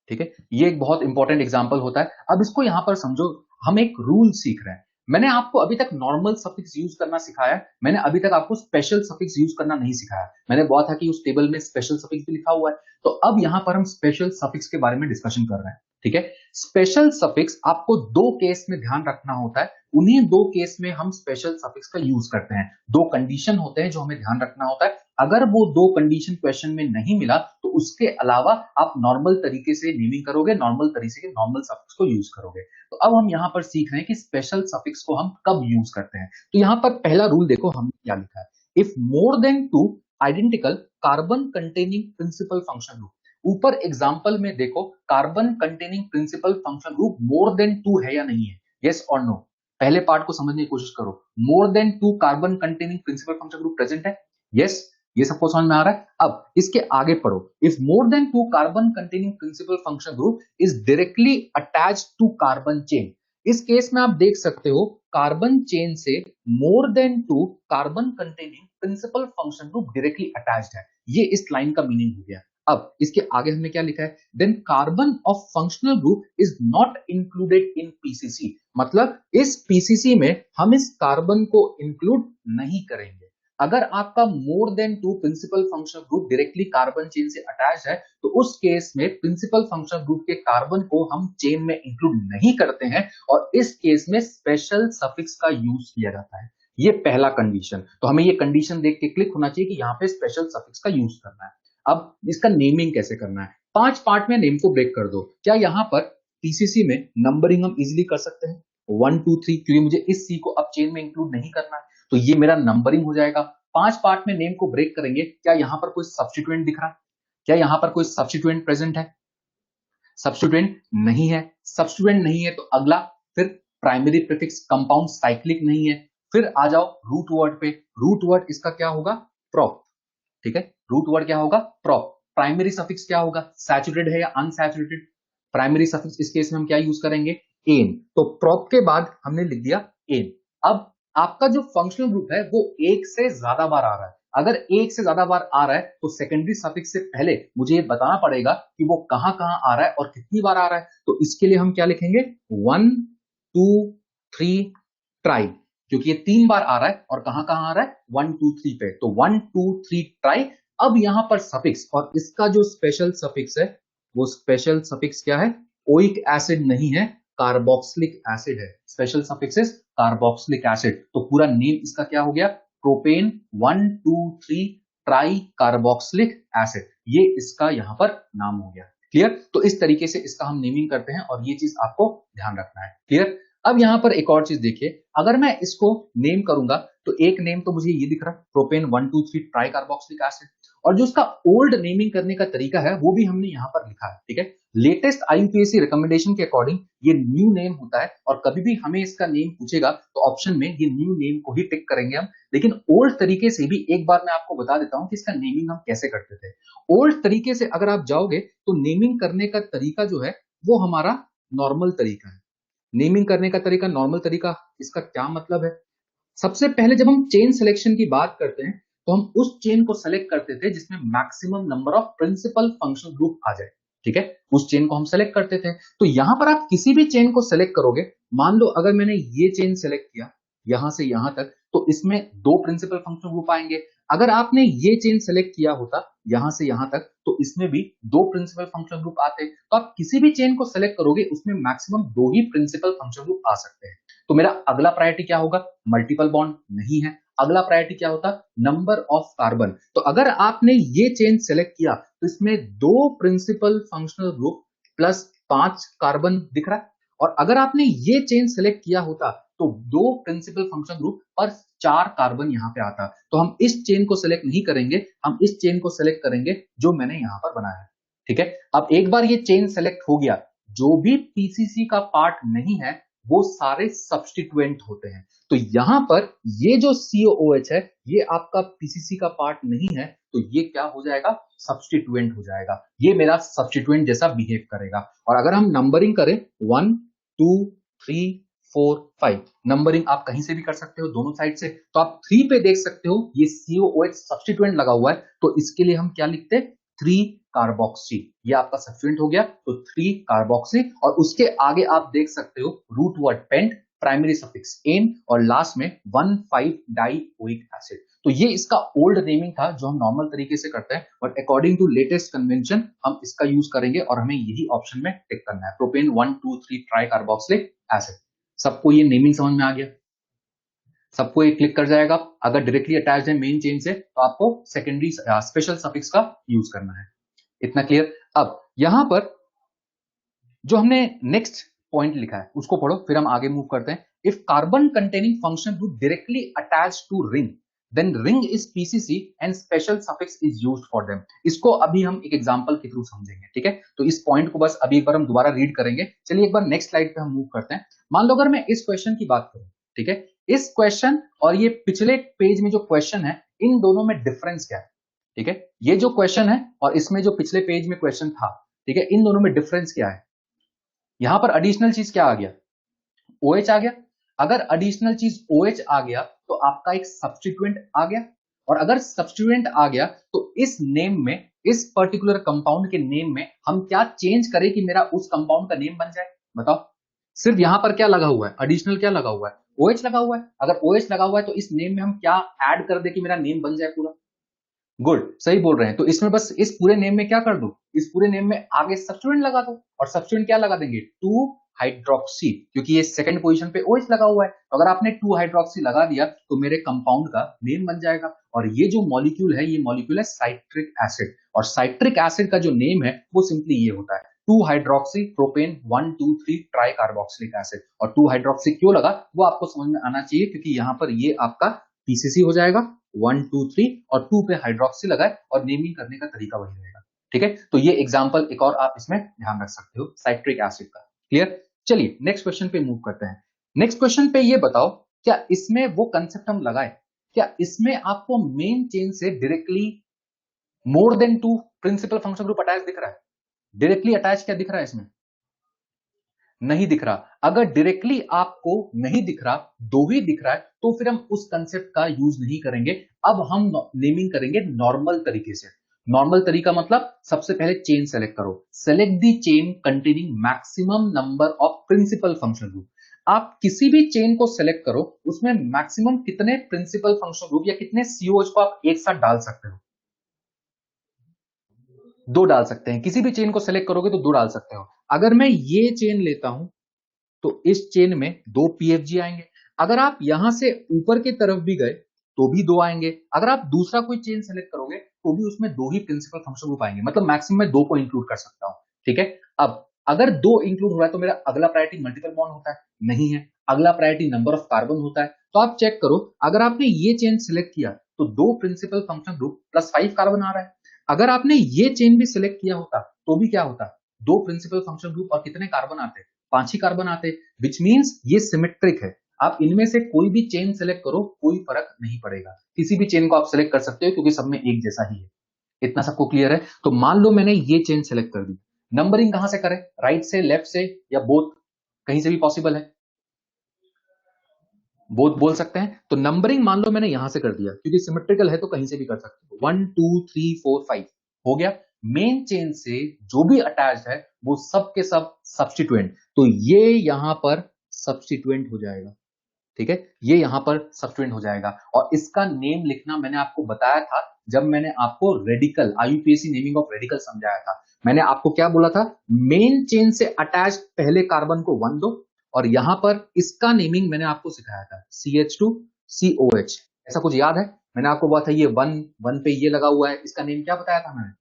ठीक है। ये एक बहुत इंपॉर्टेंट एग्जाम्पल होता है। अब इसको यहां पर समझो, हम एक रूल सीख रहे हैं। मैंने आपको अभी तक नॉर्मल सफिक्स यूज करना सिखाया है, मैंने अभी तक आपको स्पेशल सफिक्स यूज करना नहीं सिखाया। मैंने बोला था कि उस टेबल में स्पेशल सफिक्स भी लिखा हुआ है। तो अब यहां पर हम स्पेशल सफिक्स के बारे में डिस्कशन कर रहे हैं, ठीक है। स्पेशल सफिक्स आपको दो केस में ध्यान रखना होता है। उन्हीं दो केस में हम स्पेशल सफिक्स का यूज करते हैं। दो कंडीशन होते हैं जो हमें ध्यान रखना होता है। अगर वो दो कंडीशन क्वेश्चन में नहीं मिला तो उसके अलावा आप नॉर्मल तरीके से नेमिंग करोगे, नॉर्मल तरीके से नॉर्मल सफिक्स को यूज करोगे। तो अब हम यहां पर सीख रहे हैं कि स्पेशल सफिक्स को हम कब यूज करते हैं। तो यहां पर पहला रूल देखो हमने क्या लिखा है, if more than 2 identical carbon containing principal function group. ऊपर एग्जांपल में देखो carbon containing principal function group more than 2 है या नहीं है, यस और नो। पहले पार्ट को समझने की कोशिश करो। More than 2 carbon containing principal function group present है, यस, ये सबको समझ में आ रहा है। अब इसके आगे पढ़ो, if more than 2 carbon containing principal function group is directly attached to carbon chain. इस केस में आप देख सकते हो कार्बन चेन से more than 2 carbon containing principal function group directly attached है। ये इस लाइन का मीनिंग हो गया। अब इसके आगे हमने क्या लिखा है, then carbon of functional group is not included in PCC. मतलब इस पीसीसी में हम इस कार्बन को इंक्लूड नहीं करेंगे। अगर आपका more than 2 principal function group directly carbon chain से अटैच है तो उस केस में प्रिंसिपल फंक्शन ग्रुप के कार्बन को हम चेन में इंक्लूड नहीं करते हैं, और इस केस में स्पेशल सफिक्स का यूज किया जाता है। ये पहला कंडीशन। तो हमें ये कंडीशन देख के क्लिक होना चाहिए कि यहां पे स्पेशल सफिक्स का यूज करना है। अब इसका नेमिंग कैसे करना है, 5 पार्ट में नेम को ब्रेक कर दो। क्या यहां पर पीसीसी में नंबरिंग हम इजिली कर सकते हैं 1 2 3, क्योंकि मुझे इस सी को अब चेन में इंक्लूड नहीं करना है, तो ये मेरा नंबरिंग हो जाएगा। 5 पार्ट में नेम को ब्रेक करेंगे। क्या यहां पर कोई सब्स्टिट्यूएंट दिख रहा है? क्या यहां पर कोई सब्स्टिट्यूएंट प्रेजेंट है? सब्स्टिट्यूएंट नहीं है। सब्स्टिट्यूएंट नहीं है तो अगला फिर प्राइमरी प्रीफिक्स, कंपाउंड साइक्लिक नहीं है। फिर आ जाओ रूट वर्ड पे। रूट वर्ड इसका क्या होगा? प्रोप, ठीक है। रूट वर्ड क्या होगा? प्रोप। प्राइमरी सफिक्स क्या होगा? सैचुरेटेड है या अनसैचुरेटेड? प्राइमरी सफिक्स इस केस में हम क्या यूज करेंगे? एन। तो प्रोप के बाद हमने लिख दिया एन। अब आपका जो फंक्शनल ग्रुप है वो एक से ज्यादा बार आ रहा है। अगर एक से ज्यादा बार आ रहा है तो सेकेंडरी सफिक्स से पहले मुझे ये बताना पड़ेगा कि वो कहां कहां आ रहा है और कितनी बार आ रहा है। तो इसके लिए हम क्या लिखेंगे, 1 2 3 ट्राई, क्योंकि ये 3 बार आ रहा है और कहां कहां आ रहा है, 1 2 3 पे। तो 1 2 3 ट्राई। अब यहां पर सफिक्स और इसका जो स्पेशल सफिक्स है वो स्पेशल सफिक्स क्या है, ओइक एसिड नहीं है, कार्बोक्सिलिक एसिड है। Special suffix is carboxylic acid. तो पूरा नेम इसका क्या हो गया, प्रोपेन 1 2 3 ट्राई कार्बोक्सिलिक एसिड। ये इसका यहां पर नाम हो गया। क्लियर। तो इस तरीके से इसका हम नेमिंग करते हैं और ये चीज आपको ध्यान रखना है। क्लियर। अब यहां पर एक और चीज देखिए, अगर मैं इसको नेम करूंगा तो एक नेम तो मुझे ये दिख रहा है, प्रोपेन 1 2 3 ट्राई कार्बोक्सिलिक एसिड। और जो उसका ओल्ड नेमिंग करने का तरीका है वो भी हमने यहां पर लिखा है। ठीक है। लेटेस्ट आईयूपीएसी रिकमेंडेशन के अकॉर्डिंग ये न्यू नेम होता है और कभी भी हमें इसका नेम पूछेगा तो ऑप्शन में ये न्यू नेम को ही टिक करेंगे हम। लेकिन ओल्ड तरीके से भी एक बार मैं आपको बता देता हूं कि इसका नेमिंग हम कैसे करते थे। ओल्ड तरीके से अगर आप जाओगे तो नेमिंग करने का तरीका जो है वो हमारा नॉर्मल तरीका है। नेमिंग करने का तरीका नॉर्मल तरीका, इसका क्या मतलब है, सबसे पहले जब हम चेन सिलेक्शन की बात करते हैं तो हम उस चेन को सेलेक्ट करते थे जिसमें maximum number of principal functional group आ जाए। ठीक है, उस चेन को हम सेलेक्ट करते थे। तो यहां पर आप किसी भी चेन को सेलेक्ट करोगे, मान लो अगर मैंने ये चेन सेलेक्ट किया यहां से यहां तक, तो इसमें 2 प्रिंसिपल फंक्शनल ग्रुप आएंगे। अगर आपने ये चेन सेलेक्ट किया होता यहां से यहां तक, तो इसमें भी 2 प्रिंसिपल फंक्शनल ग्रुप आते। तो आप किसी भी चेन को सेलेक्ट करोगे उसमें मैक्सिमम 2 ही प्रिंसिपल फंक्शनल ग्रुप आ सकते हैं। तो मेरा अगला प्रायोरिटी क्या होगा, मल्टीपल बॉन्ड नहीं है। अगला प्रायोरिटी क्या होता, नंबर ऑफ कार्बन। तो अगर आपने ये चेन सेलेक्ट किया तो इसमें 2 principal functional group plus 5 carbon दिख रहा है। और अगर आपने ये चेन सेलेक्ट किया होता तो 2 प्रिंसिपल फंक्शनल ग्रुप पर 4 कार्बन यहां पे आता। तो हम इस चेन को सेलेक्ट नहीं करेंगे, हम इस चेन को सेलेक्ट करेंगे जो मैंने यहां पर बनाया है। ठीक है। अब एक बार ये चेन सेलेक्ट हो गया, जो भी पीसीसी का पार्ट नहीं है वो सारे सब्स्टिट्यूएंट होते हैं। तो यहां पर ये जो COOH है ये आपका पीसीसी का पार्ट नहीं है, तो ये क्या हो जाएगा, सब्स्टिट्यूएंट हो जाएगा। ये मेरा सब्स्टिट्यूएंट जैसा बिहेव करेगा। और अगर हम नंबरिंग करें 1 2 3 4 5, नंबरिंग आप कहीं से भी कर सकते हो दोनों साइड से। तो आप 3 पे देख सकते हो ये COOH सब्स्टिट्यूएंट लगा हुआ है, तो इसके लिए हम क्या लिखते हैं, 3 कार्बोक्सी। ये आपका सब्स्टिट्यूएंट हो गया, तो 3 कार्बोक्सी। और उसके आगे आप देख सकते हो root word pent, primary suffix an और लास्ट में 1,5 डाइओइक एसिड। तो ये इसका ओल्ड नेमिंग था जो हम नॉर्मल तरीके से करते हैं, but according to latest convention हम इसका यूज करेंगे और हमें यही ऑप्शन में टिक करना है, प्रोपेन 1 2 3 ट्राई कार्बोक्सिलिक एसिड। सबको ये नेमिंग समझ में आ गया, सबको ये क्लिक कर जाएगा। अगर डायरेक्टली अटैच है मेन चेन से तो आपको सेकेंडरी स्पेशल सफिक्स का यूज करना है। इतना क्लियर। अब यहां पर जो हमने नेक्स्ट पॉइंट लिखा है उसको पढ़ो, फिर हम आगे मूव करते हैं। If carbon containing functional group directly attach to ring then ring is PCC and special suffix is used for them. इसको अभी हम एक एग्जांपल के थ्रू समझेंगे। ठीक है, तो इस पॉइंट को बस अभी एक बार हम दोबारा रीड करेंगे। चलिए एक बार नेक्स्ट स्लाइड पे हम मूव करते हैं। मान लो अगर मैं इस क्वेश्चन की बात करूं, ठीक है, इस क्वेश्चन और ये पिछले पेज में जो क्वेश्चन है इन दोनों में डिफरेंस क्या है। ठीक है, ये जो क्वेश्चन है और इसमें जो पिछले पेज में क्वेश्चन था, ठीक है, इन दोनों में डिफरेंस क्या है। यहां पर एडिशनल चीज क्या आ गया, OH आ गया। अगर एडिशनल चीज OH आ गया तो आपका एक सब्स्टिट्यूएंट आ गया। और अगर सब्स्टिट्यूएंट आ गया तो इस नेम में, इस पर्टिकुलर कंपाउंड के नेम में हम क्या चेंज करें कि मेरा उस कंपाउंड का नेम बन जाए, बताओ। सिर्फ यहां पर क्या लगा हुआ है, एडिशनल क्या लगा हुआ है, OH लगा हुआ है। अगर OH लगा हुआ है तो इस नेम में हम क्या ऐड कर दे कि मेरा नेम बन जाए पूरा, गुड, सही बोल रहे हैं। तो इसमें बस इस पूरे नेम में क्या कर दो, इस पूरे नेम में आगे सब्स्टिट्यूएंट लगा दो। और सब्स्टिट्यूएंट क्या लगा देंगे, 2 हाइड्रोक्सी, क्योंकि ये सेकंड पोजीशन पे OH लगा हुआ है। तो अगर आपने 2 हाइड्रोक्सी लगा दिया तो मेरे कंपाउंड का नेम बन जाएगा। और ये जो मॉलिक्यूल है, ये मॉलिक्यूल है साइट्रिक एसिड। और साइट्रिक एसिड का जो नेम है वो सिंपली ये होता है 2 hydroxy propane 1 2 3 try carboxylic acid. और 2 हाइड्रोक्सी क्यों लगा वो आपको समझ में आना चाहिए, क्योंकि यहां पर ये आपका पीसीसी हो जाएगा 1 2 3 और 2 पे हाइड्रोक्सी लगाए और नेमिंग करने का तरीका वही रहेगा। ठीक है, तो ये एग्जांपल एक और आप इसमें ध्यान रख सकते हो साइट्रिक एसिड का। क्लियर। चलिए नेक्स्ट क्वेश्चन पे मूव करते हैं। नेक्स्ट क्वेश्चन पे ये बताओ, क्या इसमें वो कंसेप्ट हम लगाए, क्या इसमें आपको मेन चेन से directly more than 2 principal functional group attach दिख रहा है, डायरेक्टली अटैच क्या दिख रहा है इसमें, नहीं दिख रहा। अगर डायरेक्टली आपको नहीं दिख रहा, दो ही दिख रहा है, तो फिर हम उस कंसेप्ट का यूज नहीं करेंगे। अब हम नेमिंग करेंगे नॉर्मल तरीके से। नॉर्मल तरीका मतलब सबसे पहले चेन सेलेक्ट करो। Select the chain containing maximum number of principal function group. आप किसी भी चेन को सेलेक्ट करो, उसमें मैक्सिमम कितने प्रिंसिपल फंक्शन ग्रुप या कितने सीओज को आप एक साथ डाल सकते हो? दो डाल सकते हैं। किसी भी चेन को सेलेक्ट करोगे तो दो डाल सकते हो। अगर मैं ये चेन लेता हूं तो इस चेन में दो पीएफजी आएंगे। अगर आप यहां से ऊपर की तरफ भी गए तो भी दो आएंगे। अगर आप दूसरा कोई चेन सेलेक्ट करोगे तो भी उसमें दो ही प्रिंसिपल फंक्शन ग्रुप आएंगे। मतलब मैक्सिमम मैं दो को इंक्लूड कर सकता हूं। ठीक है। अब अगर दो इंक्लूड हो रहा है तो मेरा अगला प्रायोरिटी मल्टीपल बॉन्ड होता है? नहीं है। अगला प्रायोरिटी नंबर ऑफ कार्बन होता है। तो आप चेक करो, अगर आपने ये चेन सिलेक्ट किया तो दो principal function group plus 5 carbon आ रहा है। अगर आपने ये चेन भी सिलेक्ट किया होता तो भी क्या होता? दो प्रिंसिपल फंक्शन ग्रुप और कितने कार्बन आते? 5 ही कार्बन आते। विच मीन्स ये सिमेट्रिक है। आप इनमें से कोई भी चेन सेलेक्ट करो, कोई फर्क नहीं पड़ेगा। किसी भी चेन को आप सेलेक्ट कर सकते हो क्योंकि सब में एक जैसा ही है। इतना सबको क्लियर है? तो मान लो मैंने ये चेन सेलेक्ट कर दी। नंबरिंग कहां से करें? राइट से, लेफ्ट से, या बोथ? कहीं से भी पॉसिबल है। बोथ बोल सकते हैं। तो नंबरिंग मान लो मैंने यहां से कर दिया, क्योंकि सिमेट्रिकल है तो कहीं से भी कर सकते हो। 1 2 3 4 5 हो गया। मेन चेन से जो भी अटैच है वो सब के सब सब्स्टिट्यूएंट। तो ये यहां पर सब्स्टिट्यूएंट हो जाएगा। ठीक है, ये यहां पर सब्स्टिट्यूएंट हो जाएगा। और इसका नेम लिखना मैंने आपको बताया था जब मैंने आपको radical, IUPAC naming of radical समझाया था। मैंने आपको क्या बोला था? मेन चेन से अटैच पहले कार्बन को 1 दो, और यहां पर इसका नेमिंग मैंने आपको सिखाया था CH2COH। ऐसा कुछ याद है? मैंने आपको बोला था ये 1 पे ये लगा हुआ है, इसका नेम क्या बताया था मैंने?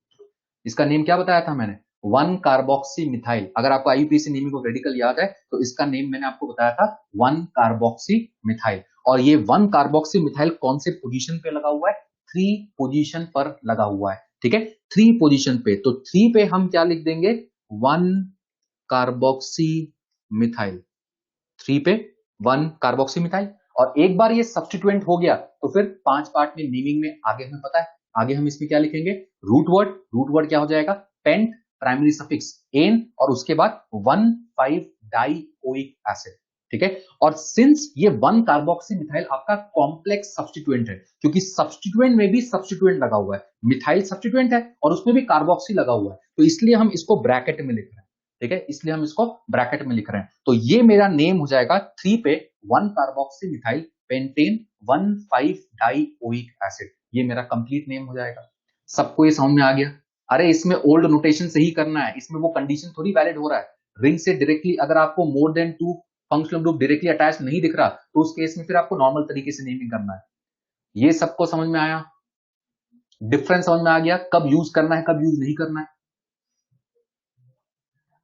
इसका नेम क्या बताया था मैंने? 1 कार्बोक्सी मिथाइल। अगर आपको आईयूपीएसी नेमिंग ऑफ रेडिकल याद है तो इसका नेम मैंने आपको बताया था 1 कार्बोक्सी मिथाइल। और ये 1 कार्बोक्सी मिथाइल कौन से पोजीशन पे लगा हुआ है? 3 पोजीशन पर लगा हुआ है। ठीक है, 3 पोजीशन पे। तो 3 पे हम क्या लिख देंगे? 1 कार्बोक्सी मिथाइल। 3 पे 1 कार्बोक्सी मिथाइल। और एक बार ये सब्स्टिट्यूएंट हो गया तो फिर 5 पार्ट में नेमिंग में आगे हमें पता है। आगे हम इसमें क्या लिखेंगे? रूट वर्ड क्या हो जाएगा? पेंट, प्राइमरी सफिक्स एन, और उसके बाद 1,5 डाइओइक एसिड। ठीक है। और सिंस ये 1 कार्बोक्सी मिथाइल आपका कॉम्प्लेक्स सब्स्टिट्यूएंट है, क्योंकि सब्स्टिट्यूएंट में भी सब्स्टिट्यूएंट लगा हुआ है, मिथाइल सब्स्टिट्यूएंट है और उसमें भी कार्बोक्सी लगा हुआ है, तो इसलिए हम इसको ब्रैकेट में लिख रहे हैं। ठीक है, इसलिए हम इसको ब्रैकेट में लिख रहे हैं। तो ये मेरा नेम हो जाएगा 3 पे 1 carboxy methyl pentane 1,5 dioic acid. ये मेरा कंप्लीट नेम हो जाएगा। सबको ये समझ में आ गया? अरे इसमें ओल्ड नोटेशन से ही करना है, इसमें वो कंडीशन थोड़ी वैलिड हो रहा है। रिंग से डायरेक्टली अगर आपको मोर than 2 functional group directly attach नहीं दिख रहा तो उस केस में फिर आपको नॉर्मल तरीके से नेमिंग करना है। ये सबको समझ में आया? डिफरेंस समझ में आ गया? कब यूज करना है, कब यूज नहीं करना है?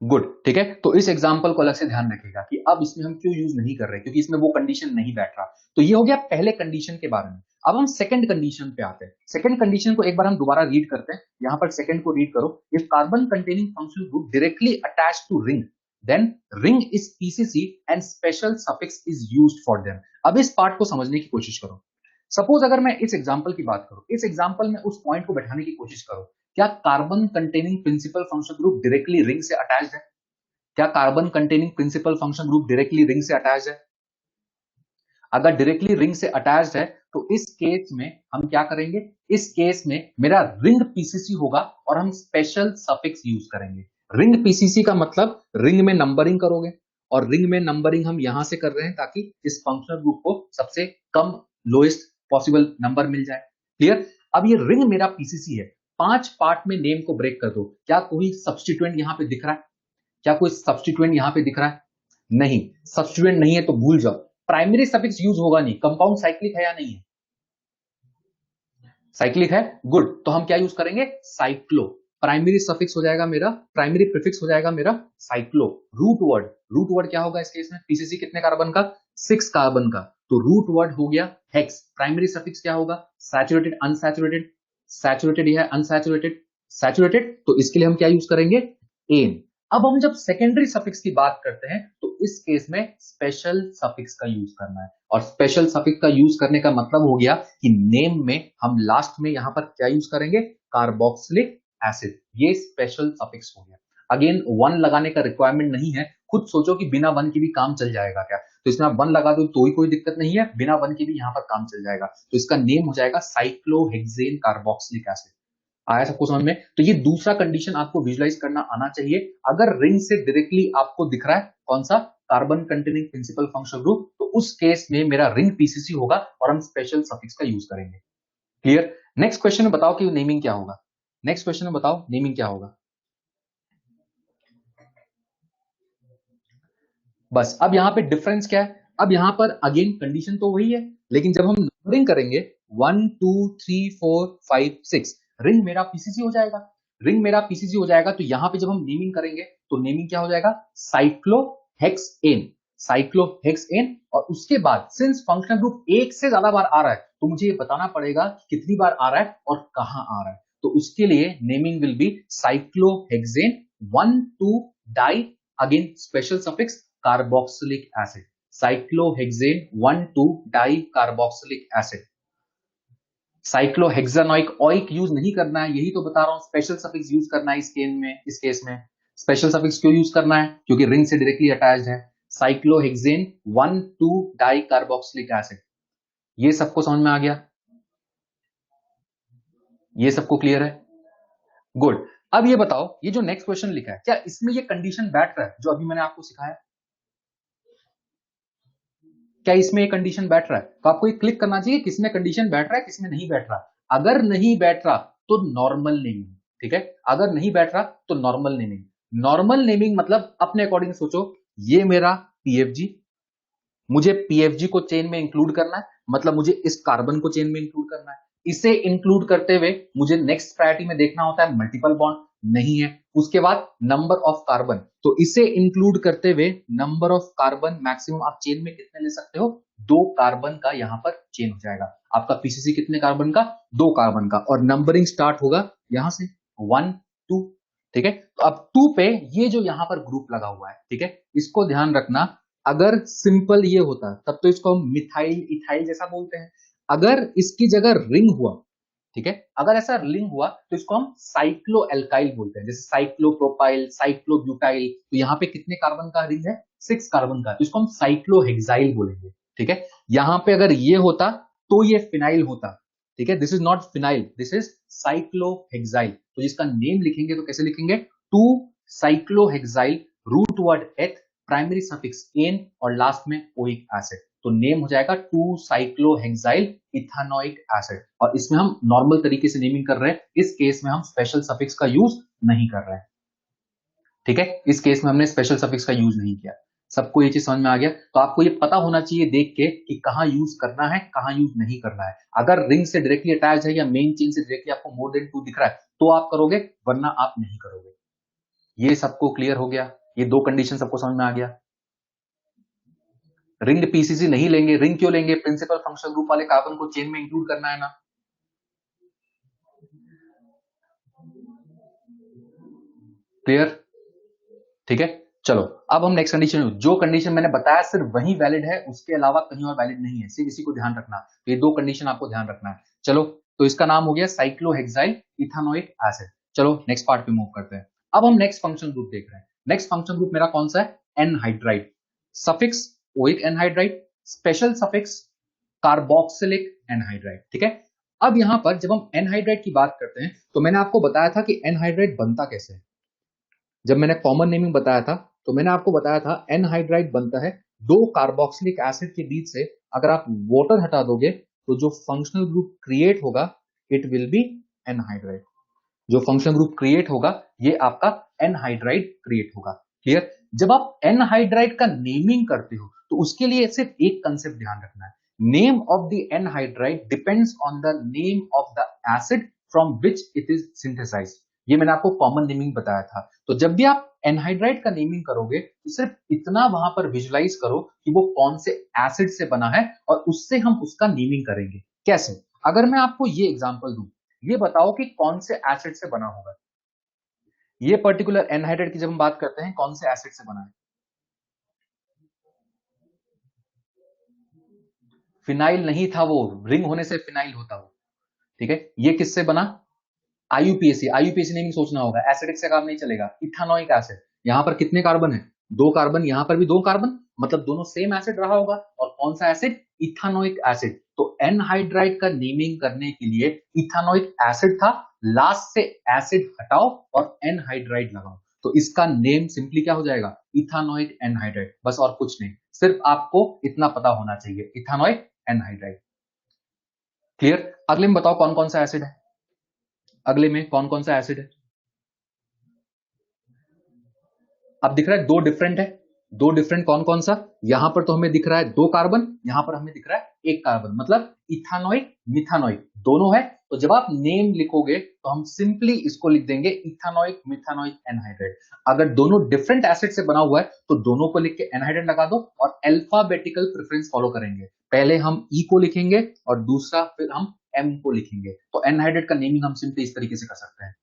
गुड। ठीक है, तो इस एग्जांपल को अलग से ध्यान रखिएगा कि अब इसमें हम क्यों यूज नहीं कर रहे, क्योंकि इसमें वो कंडीशन नहीं बैठ रहा। तो ये हो गया पहले कंडीशन के बारे में। अब हम सेकंड कंडीशन पे आते हैं। सेकंड कंडीशन को एक बार हम दोबारा रीड करते हैं। यहां पर सेकंड को रीड करो। If carbon containing functional group directly attached to ring, then ring is PCC and special suffix is used for them. अब इस पार्ट को समझने की कोशिश करो। सपोज अगर मैं इस एग्जांपल की बात करूं, इस एग्जांपल में उस पॉइंट को बैठाने की कोशिश करो। क्या carbon containing principal functional group directly ring से अटैच्ड है? क्या carbon containing principal function group directly ring से अटैच है? अगर डायरेक्टली रिंग से अटैच है तो इस केस में हम क्या करेंगे? इस केस में मेरा रिंग पीसीसी होगा और हम स्पेशल सफिक्स यूज करेंगे। रिंग पीसीसी का मतलब रिंग में नंबरिंग करोगे, और रिंग में नंबरिंग हम यहां से कर रहे हैं ताकि इस फंक्शनल ग्रुप को सबसे कम लोएस्ट पॉसिबल नंबर मिल जाए। क्लियर? अब ये रिंग मेरा पीसीसी है। 5 पार्ट में नेम को ब्रेक कर दो। क्या कोई सब्स्टिट्यूएंट यहां पे दिख रहा है? क्या कोई सब्स्टिट्यूएंट यहां पे दिख रहा है? नहीं। सब्स्टिट्यूएंट नहीं है तो भूल जाओ। प्राइमरी सफिक्स यूज होगा नहीं। कंपाउंड साइक्लिक है या नहीं है? साइक्लिक है। गुड। तो हम क्या यूज करेंगे? साइक्लो। प्राइमरी सफिक्स हो जाएगा मेरा, प्राइमरी प्रीफिक्स हो जाएगा मेरा साइक्लो। रूट वर्ड क्या होगा इस केस में? पीसीसी कितने कार्बन का? 6 कार्बन का। तो रूट वर्ड हो गया हेक्स। प्राइमरी सफिक्स क्या होगा? Saturated, unsaturated. सैचुरेटेड है, अनसैचुरेटेड, सैचुरेटेड। तो इसके लिए हम क्या यूज करेंगे? एन। अब हम जब सेकेंडरी सफिक्स की बात करते हैं तो इस केस में स्पेशल सफिक्स का यूज करना है। और स्पेशल सफिक्स का यूज करने का मतलब हो गया कि नेम में हम लास्ट में यहां पर क्या यूज करेंगे? Carboxylic acid. ये स्पेशल सफिक्स हो गया। अगेन 1 लगाने का रिक्वायरमेंट नहीं है, खुद सोचो कि बिना वन के भी काम चल जाएगा क्या, तो इसमें आप वन लगा दो तो ही कोई दिक्कत नहीं है, बिना वन के भी यहाँ पर काम चल जाएगा। तो इसका नेम हो जाएगा साइक्लोहेक्सेन कार्बोक्सिलिक एसिड। आया सबको समझ में? तो ये दूसरा कंडीशन आपको विजुलाइज करना आना चाहिए। अगर रिंग से डायरेक्टली आपको दिख रहा है कौन सा carbon containing principal functional group, तो उस केस में मेरा रिंग पीसीसी होगा और हम स्पेशल सफिक्स का यूज करेंगे। क्लियर? नेक्स्ट क्वेश्चन में बताओ कि नेमिंग क्या होगा। नेक्स्ट क्वेश्चन में बताओ नेमिंग क्या होगा। बस अब यहां पे डिफरेंस क्या है, अब यहां पर अगेन कंडीशन तो वही है, लेकिन जब हम नंबरिंग करेंगे 1 2 3 4 5 6 रिंग मेरा पीसीसी हो जाएगा। रिंग मेरा पीसीसी हो जाएगा, तो यहां पे जब हम नेमिंग करेंगे तो नेमिंग क्या हो जाएगा, साइक्लोहेक्सेन। साइक्लोहेक्सेन। और उसके बाद सिंस फंक्शनल ग्रुप एक से ज्यादा बार आ रहा है तो मुझे ये बताना पड़ेगा कि कितनी बार आ रहा है और कहां आ रहा है। तो उसके लिए naming will be cyclohexane 1 2 di, again special suffix carboxylic acid. Cyclohexane 1 2 di carboxylic acid. Cyclohexanoic oic use नहीं करना है, यही तो बता रहा हूं, स्पेशल सफिक्स यूज करना है इस केस में। स्पेशल सफिक्स क्यों यूज करना है, क्योंकि रिंग से डायरेक्टली अटैच्ड है। Cyclohexane 1 2 di carboxylic acid. ये सबको समझ में आ गया? ये सबको क्लियर है? गुड। अब ये बताओ, ये जो नेक्स्ट क्वेश्चन लिखा है क्या इसमें ये कंडीशन बैठ रहा है जो अभी मैंने आपको सिखाया? क्या इसमें ये कंडीशन बैठ रहा है? तो आपको ये क्लिक करना चाहिए किसमें कंडीशन बैठ रहा है किसमें नहीं बैठ रहा। अगर नहीं बैठ रहा तो नॉर्मल नेमिंग, ठीक है? अगर नहीं बैठ रहा तो नॉर्मल नेमिंग। नॉर्मल नेमिंग मतलब अपने अकॉर्डिंग सोचो, ये मेरा पीएफजी, मुझे पीएफजी को चेन में इंक्लूड करना है, मतलब मुझे इस कार्बन को चेन में इंक्लूड करना है। इसे इंक्लूड करते हुए मुझे नेक्स्ट प्रायोरिटी में देखना होता है मल्टीपल बॉन्ड, नहीं है। उसके बाद नंबर ऑफ कार्बन, तो इसे इंक्लूड करते हुए नंबर ऑफ कार्बन मैक्सिमम आप चेन में कितने ले सकते हो, 2 कार्बन का यहां पर चेन हो जाएगा। आपका पीसीसी कितने कार्बन का, 2 कार्बन का, और नंबरिंग स्टार्ट होगा यहां से 1 2, ठीक है? तो अब 2 पे ये जो यहां पर ग्रुप लगा हुआ है, ठीक है, इसको ध्यान रखना। अगर सिंपल ये होता तब तो इसको हम मिथाइल इथाइल जैसा बोलते हैं। अगर इसकी जगह रिंग हुआ, ठीक है, अगर ऐसा रिंग हुआ तो इसको हम साइक्लो एल्काइल बोलते हैं, जैसे साइक्लोप्रोपाइल, साइक्लोब्यूटाइल। तो यहाँ पे कितने कार्बन का रिंग है, 6 कार्बन का, तो इसको हम साइक्लोहेक्साइल बोलेंगे, ठीक है? यहां पे अगर ये होता तो ये फिनाइल होता, ठीक है? This is not phenyl, this is cyclohexyl. तो जिसका नेम लिखेंगे तो कैसे लिखेंगे, 2 cyclohexyl, root word eth, primary suffix an और लास्ट में ओइक एसिड। तो नेम हो जाएगा 2 साइक्लोहेक्साइल इथानोइक एसिड। और इसमें हम नॉर्मल तरीके से नेमिंग कर रहे हैं, इस केस में हम स्पेशल सफिक्स का यूज नहीं कर रहे हैं, ठीक है? इस केस में हमने स्पेशल सफिक्स का यूज नहीं किया। सबको ये चीज समझ में आ गया? तो आपको ये पता होना चाहिए देख के कि कहां यूज करना है कहां यूज नहीं करना है। अगर रिंग से डायरेक्टली अटैच है या मेन चेन से डायरेक्टली आपको मोर देन 2 दिख रहा है तो आप करोगे, वरना आप नहीं करोगे। ये सबको क्लियर हो गया? ये 2 कंडीशन सबको समझ में आ गया? रिंग पीसीसी नहीं लेंगे, रिंग क्यों लेंगे, प्रिंसिपल फंक्शनल ग्रुप वाले कार्बन को चेन में इंक्लूड करना है ना। क्लियर? ठीक है, चलो अब हम नेक्स्ट कंडीशन, जो कंडीशन मैंने बताया सिर्फ वही वैलिड है, उसके अलावा कहीं और वैलिड नहीं है, सिर्फ इसी को ध्यान रखना। तो ये 2 कंडीशन आपको ध्यान रखना है। चलो, तो इसका नाम हो गया साइक्लोहेक्साइल इथानोइक एसिड। चलो नेक्स्ट पार्ट पे मूव करते हैं। अब हम नेक्स्ट फंक्शन ग्रुप देख रहे हैं। नेक्स्ट फंक्शन ग्रुप मेरा कौन सा है, anhydride. Suffix oic anhydride, special suffix carboxylic anhydride, ठीक है? अब यहां पर जब हम एनहाइड्राइड की बात करते हैं तो मैंने आपको बताया था कि एनहाइड्राइड बनता कैसे है। जब मैंने कॉमन नेमिंग बताया था तो मैंने आपको बताया था एनहाइड्राइड बनता है 2 कार्बोक्सिलिक एसिड के बीच से अगर आप वाटर हटा दोगे तो जो फंक्शनल ग्रुप क्रिएट होगा इट विल बी एनहाइड्राइड। जो फंक्शनल ग्रुप क्रिएट होगा ये आपका एनहाइड्राइड क्रिएट होगा। क्लियर? जब आप एनहाइड्राइड का नेमिंग करते हो तो उसके लिए सिर्फ एक कंसेप्ट ध्यान रखना है, name of the anhydride depends on the name of the acid from which it is synthesized. ये मैंने आपको कॉमन नेमिंग बताया था। तो जब भी आप एनहाइड्राइड का नेमिंग करोगे तो सिर्फ इतना वहां पर विजुलाइज करो कि वो कौन से एसिड से बना है और उससे हम उसका नेमिंग करेंगे। कैसे? अगर मैं आपको ये एग्जांपल दूं, ये बताओ कि कौन से एसिड से बना होगा। ये पर्टिकुलर एनहाइड्राइड की जब हम बात करते हैं कौन से एसिड से बना है, फिनाइल नहीं था वो, रिंग होने से फिनाइल होता वो, ठीक है? ये किससे बना, आईयूपीएसी। आईयूपीएसी नेमिंग सोचना होगा, एसिडिक से काम नहीं चलेगा। इथानोइक एसिड, यहां पर कितने कार्बन है, दो कार्बन, यहां पर भी दो कार्बन, मतलब दोनों सेम एसिड रहा होगा। और कौन सा एसिड? Ethanoic acid. तो एनहाइड्राइड का नेमिंग करने के लिए इथानोइक एसिड था, लास्ट से एसिड हटाओ और एनहाइड्राइड लगाओ, तो इसका नेम सिंपली क्या हो जाएगा? Ethanoic anhydride. बस और कुछ नहीं, सिर्फ आपको इतना पता होना चाहिए, इथानोइक एनहाइड्राइड। क्लियर? अगले में बताओ कौन कौन सा एसिड है, अगले में कौन कौन सा एसिड है? अब दिख रहा है दो डिफरेंट है, दो डिफरेंट कौन कौन सा? यहां पर तो हमें दिख रहा है दो कार्बन, यहां पर हमें दिख रहा है एक कार्बन, मतलब इथानोइक मिथानोइक दोनों है। तो जब आप नेम लिखोगे तो हम सिंपली इसको लिख देंगे इथानोइक मिथानोइक एनहाइड्राइड। अगर दोनों डिफरेंट एसिड से बना हुआ है तो दोनों को लिख के एनहाइड्राइड लगा दो और अल्फाबेटिकल प्रेफरेंस फॉलो करेंगे। पहले हम ई को लिखेंगे और दूसरा फिर हम एम को लिखेंगे। तो एनहाइड्राइड का नेमिंग हम सिंपली इस तरीके से कर सकते हैं।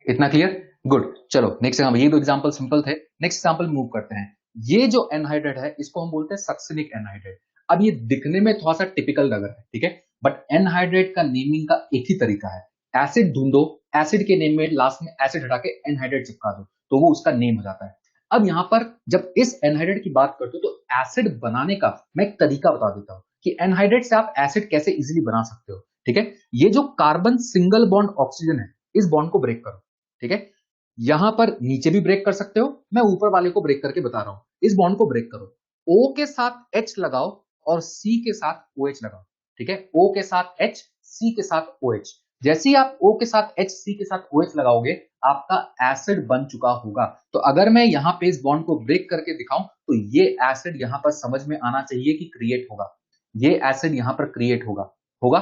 इतना क्लियर? गुड। चलो नेक्स्ट हम, ये दो एग्जांपल सिंपल थे, नेक्स्ट एग्जांपल मूव करते हैं। ये जो एनहाइड्राइड है इसको हम बोलते हैं सक्सिनिक एनहाइड्राइड। अब ये दिखने में थोड़ा सा टिपिकल लग रहा है, ठीक है, बट एनहाइड्राइड का नेमिंग का एक ही तरीका है। एसिड ढूंढो, एसिड के नेम में लास्ट में एसिड हटा के एनहाइड्राइड चिपका दो, तो वो उसका नेम हो जाता है। अब यहां पर जब इस एनहाइड्राइड की बात करते हो तो एसिड बनाने का मैं एक तरीका बता देता हूं कि एनहाइड्राइड से आप एसिड कैसे इजीली बना सकते हो। ठीक है, ये जो कार्बन सिंगल बॉन्ड ऑक्सीजन है, इस बॉन्ड को ब्रेक करो। ठीक है, यहां पर नीचे भी ब्रेक कर सकते हो, मैं ऊपर वाले को ब्रेक करके बता रहा हूं। इस बॉन्ड को ब्रेक करो, O के साथ H लगाओ और C के साथ OH लगाओ। ठीक है, O के साथ H, C के साथ OH। जैसे ही आप O के साथ H, C के साथ OH लगाओगे आपका एसिड बन चुका होगा। तो अगर मैं यहां पे इस बॉन्ड को ब्रेक करके दिखाऊं तो ये एसिड यहां पर समझ में आना चाहिए कि क्रिएट होगा, ये एसिड यहां पर क्रिएट होगा, होगा।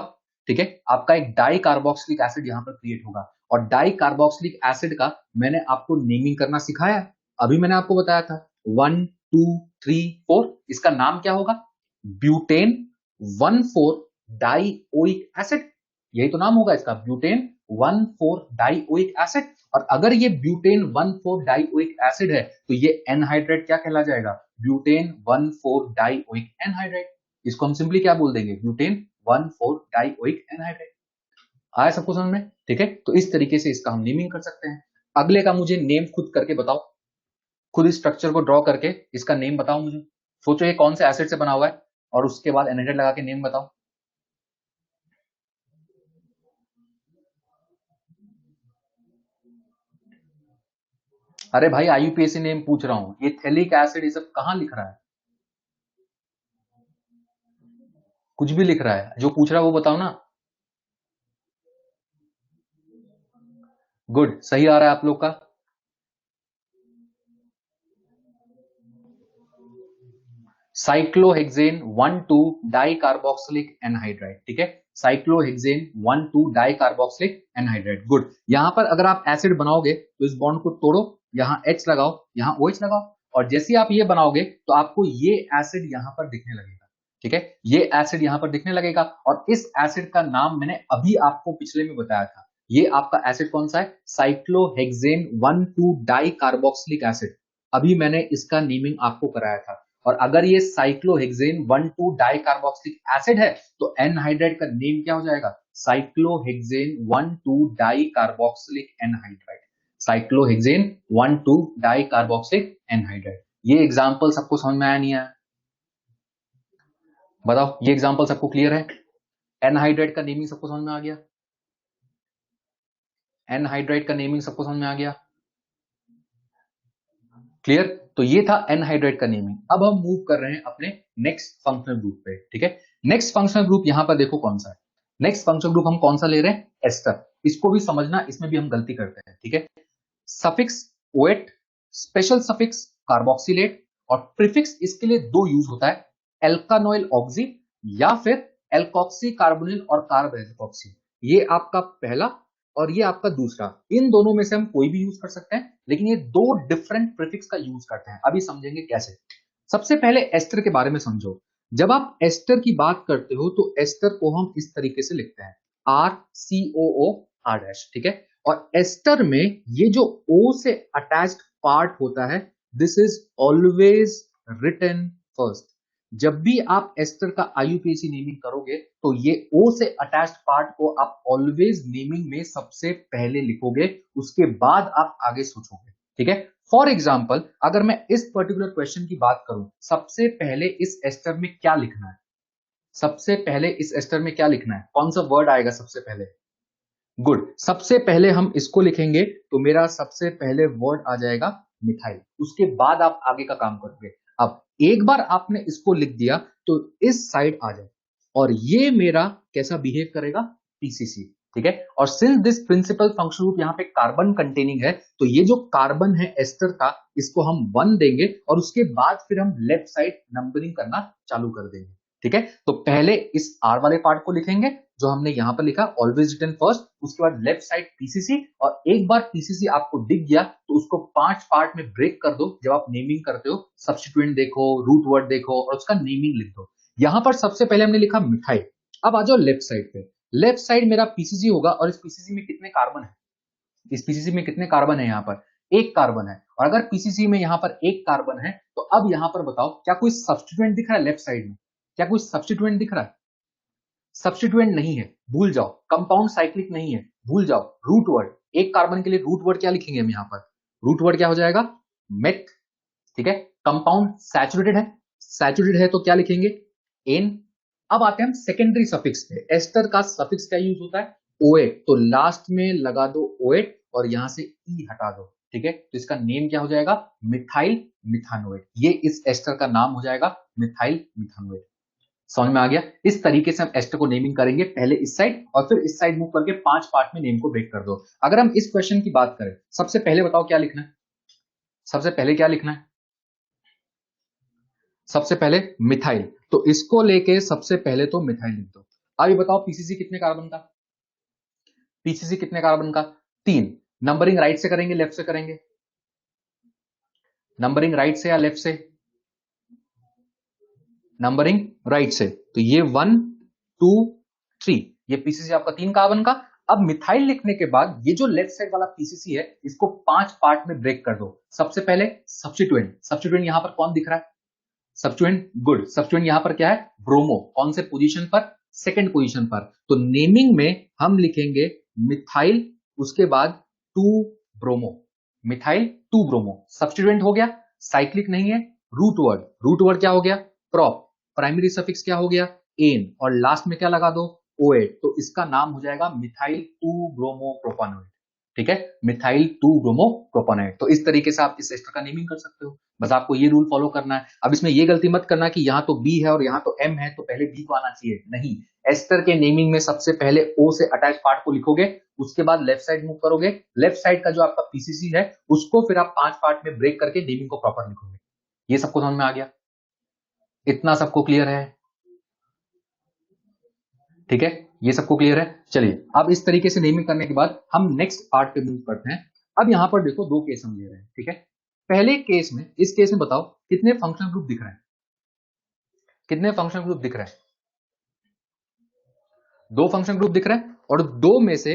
ठीक है, आपका एक डाई कार्बोक्सिलिक एसिड यहां पर क्रिएट होगा। और डाई कार्बोक्सिलिक एसिड का मैंने आपको नेमिंग करना सिखाया है, अभी मैंने आपको बताया था 1 2 3 4, इसका नाम क्या होगा? ब्यूटेन 1,4 डाइओइक एसिड, यही तो नाम होगा इसका, ब्यूटेन 1,4 डाइओइक एसिड। और अगर ये ब्यूटेन 1,4 डाइओइक एसिड है तो ये एनहाइड्राइड क्या कहला जाएगा? Butane 1,4 dioic anhydride. इसको हम सिंपली क्या बोल देंगे? Butane 1,4 dioic anhydride. आया सबको समझ में? ठीक है, तो इस तरीके से इसका हम नेमिंग कर सकते हैं। अगले का मुझे नेम खुद करके बताओ, खुद इस स्ट्रक्चर को ड्रॉ करके इसका नेम बताओ मुझे। सोचो ये कौन से एसिड से बना हुआ है और उसके बाद एनहाइड्राइड लगा के नेम बताओ। अरे भाई आईयूपीएसी नेम पूछ रहा हूं, ये थैलिक एसिड ये सब कहां लिख रहा है? कुछ भी लिख रहा है, जो पूछ रहा है वो बताओ ना। गुड, सही आ रहा है आप लोग का। Cyclohexane 1,2 di carboxylic anhydride. ठीक है, cyclohexane 1,2 di carboxylic anhydride. Good, यहां पर अगर आप एसिड बनाओगे तो इस बॉन्ड को तोड़ो, यहां H लगाओ, यहां OH लगाओ, और जैसे ही आप ये बनाओगे तो आपको ये एसिड यहां पर दिखने लगेगा। ठीक है, ये एसिड यहां पर दिखने लगेगा और इस एसिड का नाम मैंने अभी आपको पिछले में बताया था। ये आपका एसिड कौन सा है? Cyclohexane 1,2 die carboxylic acid. अभी मैंने इसका नेमिंग आपको कराया था। और अगर ये साइक्लोहेक्सेन 1,2 डाई कार्बोक्सिलिक एसिड है तो एनहाइड्राइड का नेम क्या हो जाएगा? Cyclohexane 1,2 di carboxylic anhydride. Cyclohexane 1,2 di carboxylic anhydride. ये एग्जांपल सबको समझ में आया नहीं आया? बताओ, ये एग्जांपल सबको क्लियर है? एनहाइड्राइड का नेमिंग सबको समझ में आ गया? एनहाइड्राइड का नेमिंग सबको समझ में आ गया? क्लियर? तो ये था एनहाइड्राइड का नेमिंग। अब हम मूव कर रहे हैं अपने नेक्स्ट फंक्शनल ग्रुप पे। ठीक है, नेक्स्ट फंक्शनल ग्रुप यहां पर देखो कौन सा है। नेक्स्ट फंक्शनल ग्रुप हम कौन सा ले रहे हैं? एस्टर। इसको भी समझना, इसमें भी हम गलती करते हैं। ठीक है, सफिक्स ओएट, स्पेशल सफिक्स कार्बोक्सिलेट, और प्रीफिक्स इसके लिए दो यूज होता है, एल्कानोइल ऑक्सी या फिर एल्कोक्सी कार्बोनिल और कार्ब एल्कोक्सी। ये आपका पहला और ये आपका दूसरा, इन दोनों में से हम कोई भी यूज कर सकते हैं, लेकिन ये दो डिफरेंट प्रीफिक्स का यूज करते हैं। अभी समझेंगे कैसे। सबसे पहले एस्टर के बारे में समझो। जब आप एस्टर की बात करते हो तो एस्टर को हम इस तरीके से लिखते हैं, RCOO R'। ठीक है, और एस्टर में ये जो O से अटैच्ड पार्ट होता है, this is always written first. जब भी आप एस्टर का आईयूपीएसी नेमिंग करोगे तो ये O से अटैच्ड पार्ट को आप ऑलवेज नेमिंग में सबसे पहले लिखोगे, उसके बाद आप आगे सोचोगे। ठीक है, फॉर एग्जाम्पल अगर मैं इस पर्टिकुलर क्वेश्चन की बात करूं, सबसे पहले इस एस्टर में क्या लिखना है, सबसे पहले इस एस्टर में क्या लिखना है, कौन सा वर्ड आएगा सबसे पहले? गुड, सबसे पहले हम इसको लिखेंगे तो मेरा सबसे पहले वर्ड आ जाएगा मिथाइल, उसके बाद आप आगे का काम करोगे। अब एक बार आपने इसको लिख दिया तो इस साइड आ जाए और ये मेरा कैसा बिहेव करेगा, पीसीसी, ठीक है। और since this principle function group यहाँ पे कार्बन कंटेनिंग है, तो ये जो कार्बन है एस्टर का, इसको हम 1 देंगे और उसके बाद फिर हम लेफ्ट साइड नंबरिंग करना चालू कर देंगे, ठीक है। तो पहले इस आर वाले पार्ट को लिखेंगे जो हमने यहां पर लिखा ऑलवेज रिटन फर्स्ट, उसके बाद लेफ्ट साइड पीसीसी, और एक बार पीसीसी आपको दिख गया तो उसको 5 पार्ट में ब्रेक कर दो। जब आप नेमिंग करते हो, सब्स्टिट्यूएंट देखो, रूट वर्ड देखो और उसका नेमिंग लिख दो। यहां पर सबसे पहले हमने लिखा मिथाइल। अब आ जाओ लेफ्ट साइड पे, लेफ्ट साइड मेरा पीसीसी होगा और इस पीसीसी में कितने कार्बन है, इस पीसीसी में कितने कार्बन है, यहां पर एक कार्बन है। और अगर पीसीसी में यहां पर एक कार्बन है तो अब यहां पर बताओ क्या कोई सब्स्टिट्यूएंट दिख रहा है लेफ्ट साइड में, क्या कोई सब्स्टिट्यूएंट दिख रहा है? सब्स्टिट्यूएंट नहीं है, भूल जाओ। कंपाउंड साइक्लिक नहीं है, भूल जाओ। रूट वर्ड, एक कार्बन के लिए रूट वर्ड क्या लिखेंगे हम यहां पर, रूट वर्ड क्या हो जाएगा, मेथ, ठीक है। कंपाउंड सैचुरेटेड है, सैचुरेटेड है तो क्या लिखेंगे, एन। अब आते हैं हम सेकेंडरी सफिक्स पे। एस्टर का सफिक्स क्या यूज होता है, ओएट, तो लास्ट में लगा दो ओएट और यहां से ई हटा दो, ठीक है। तो इसका नेम क्या हो जाएगा, मिथाइल मिथानोएट। ये इस एस्टर का नाम हो जाएगा मिथाइल मिथानोएट। समझ में आ गया? इस तरीके से हम एस्टर को नेमिंग करेंगे, पहले इस साइड और फिर इस साइड मूव करके 5 पार्ट में नेम को ब्रेक कर दो। अगर हम इस क्वेश्चन की बात करें, सबसे पहले बताओ क्या लिखना है, सबसे पहले क्या लिखना है, सबसे पहले मिथाइल, तो इसको लेके सबसे पहले तो मिथाइल लिख दो। अब ये बताओ पीसीसी कितने कार्बन का, पीसीसी कितने कार्बन का, 3। नंबरिंग राइट से करेंगे लेफ्ट से करेंगे, नंबरिंग राइट से या लेफ्ट से, नंबरिंग राइट से। तो ये 1 2 3, ये पीसीसी आपका 3 कार्बन का। अब मिथाइल लिखने के बाद ये जो लेफ्ट साइड वाला पीसीसी है, इसको 5 पार्ट में ब्रेक कर दो। सबसे पहले सब्स्टिट्यूएंट, सब्स्टिट्यूएंट यहां पर कौन दिख रहा है, सब्स्टिट्यूएंट, गुड। सब्स्टिट्यूएंट यहां पर क्या है, ब्रोमो, कौन से पोजीशन पर, सेकंड पोजीशन पर। तो नेमिंग में हम लिखेंगे मिथाइल, उसके बाद 2 ब्रोमो, मिथाइल 2 ब्रोमो। सब्स्टिट्यूएंट हो गया, साइक्लिक नहीं है। रूट वर्ड, रूट वर्ड क्या हो गया, प्रॉप। प्राइमरी सफिक्स क्या हो गया, एन, और लास्ट में क्या लगा दो, ओएट। तो इसका नाम हो जाएगा मिथाइल 2 ब्रोमो प्रोपानोएट, ठीक है, मिथाइल 2 ब्रोमो प्रोपानोएट। तो इस तरीके से आप इस एस्टर का नेमिंग कर सकते हो। बस आपको ये रूल फॉलो करना है। अब इसमें ये गलती मत करना कि यहां तो बी है और यहां तो एम है तो पहले बी को आना चाहिए, नहीं। एस्टर के नेमिंग में सबसे पहले ओ से अटैच पार्ट को लिखोगे, उसके बाद लेफ्ट साइड मूव करोगे। लेफ्ट साइड का जो आपका पीसीसी है उसको फिर आप 5 पार्ट में ब्रेक करके नेमिंग को प्रॉपर लिखोगे। ये सबको समझ में आ गया, इतना सबको क्लियर है, ठीक है, ये सबको क्लियर है। चलिए अब इस तरीके से नेमिंग करने के बाद हम नेक्स्ट पार्ट पे मूव करते हैं। अब यहां पर देखो 2 केस हम ले रहे हैं, ठीक है। पहले केस में, इस केस में बताओ कितने फंक्शनल ग्रुप दिख रहे हैं, कितने फंक्शनल ग्रुप दिख रहे हैं, 2 फंक्शनल ग्रुप दिख रहे हैं। और 2 में से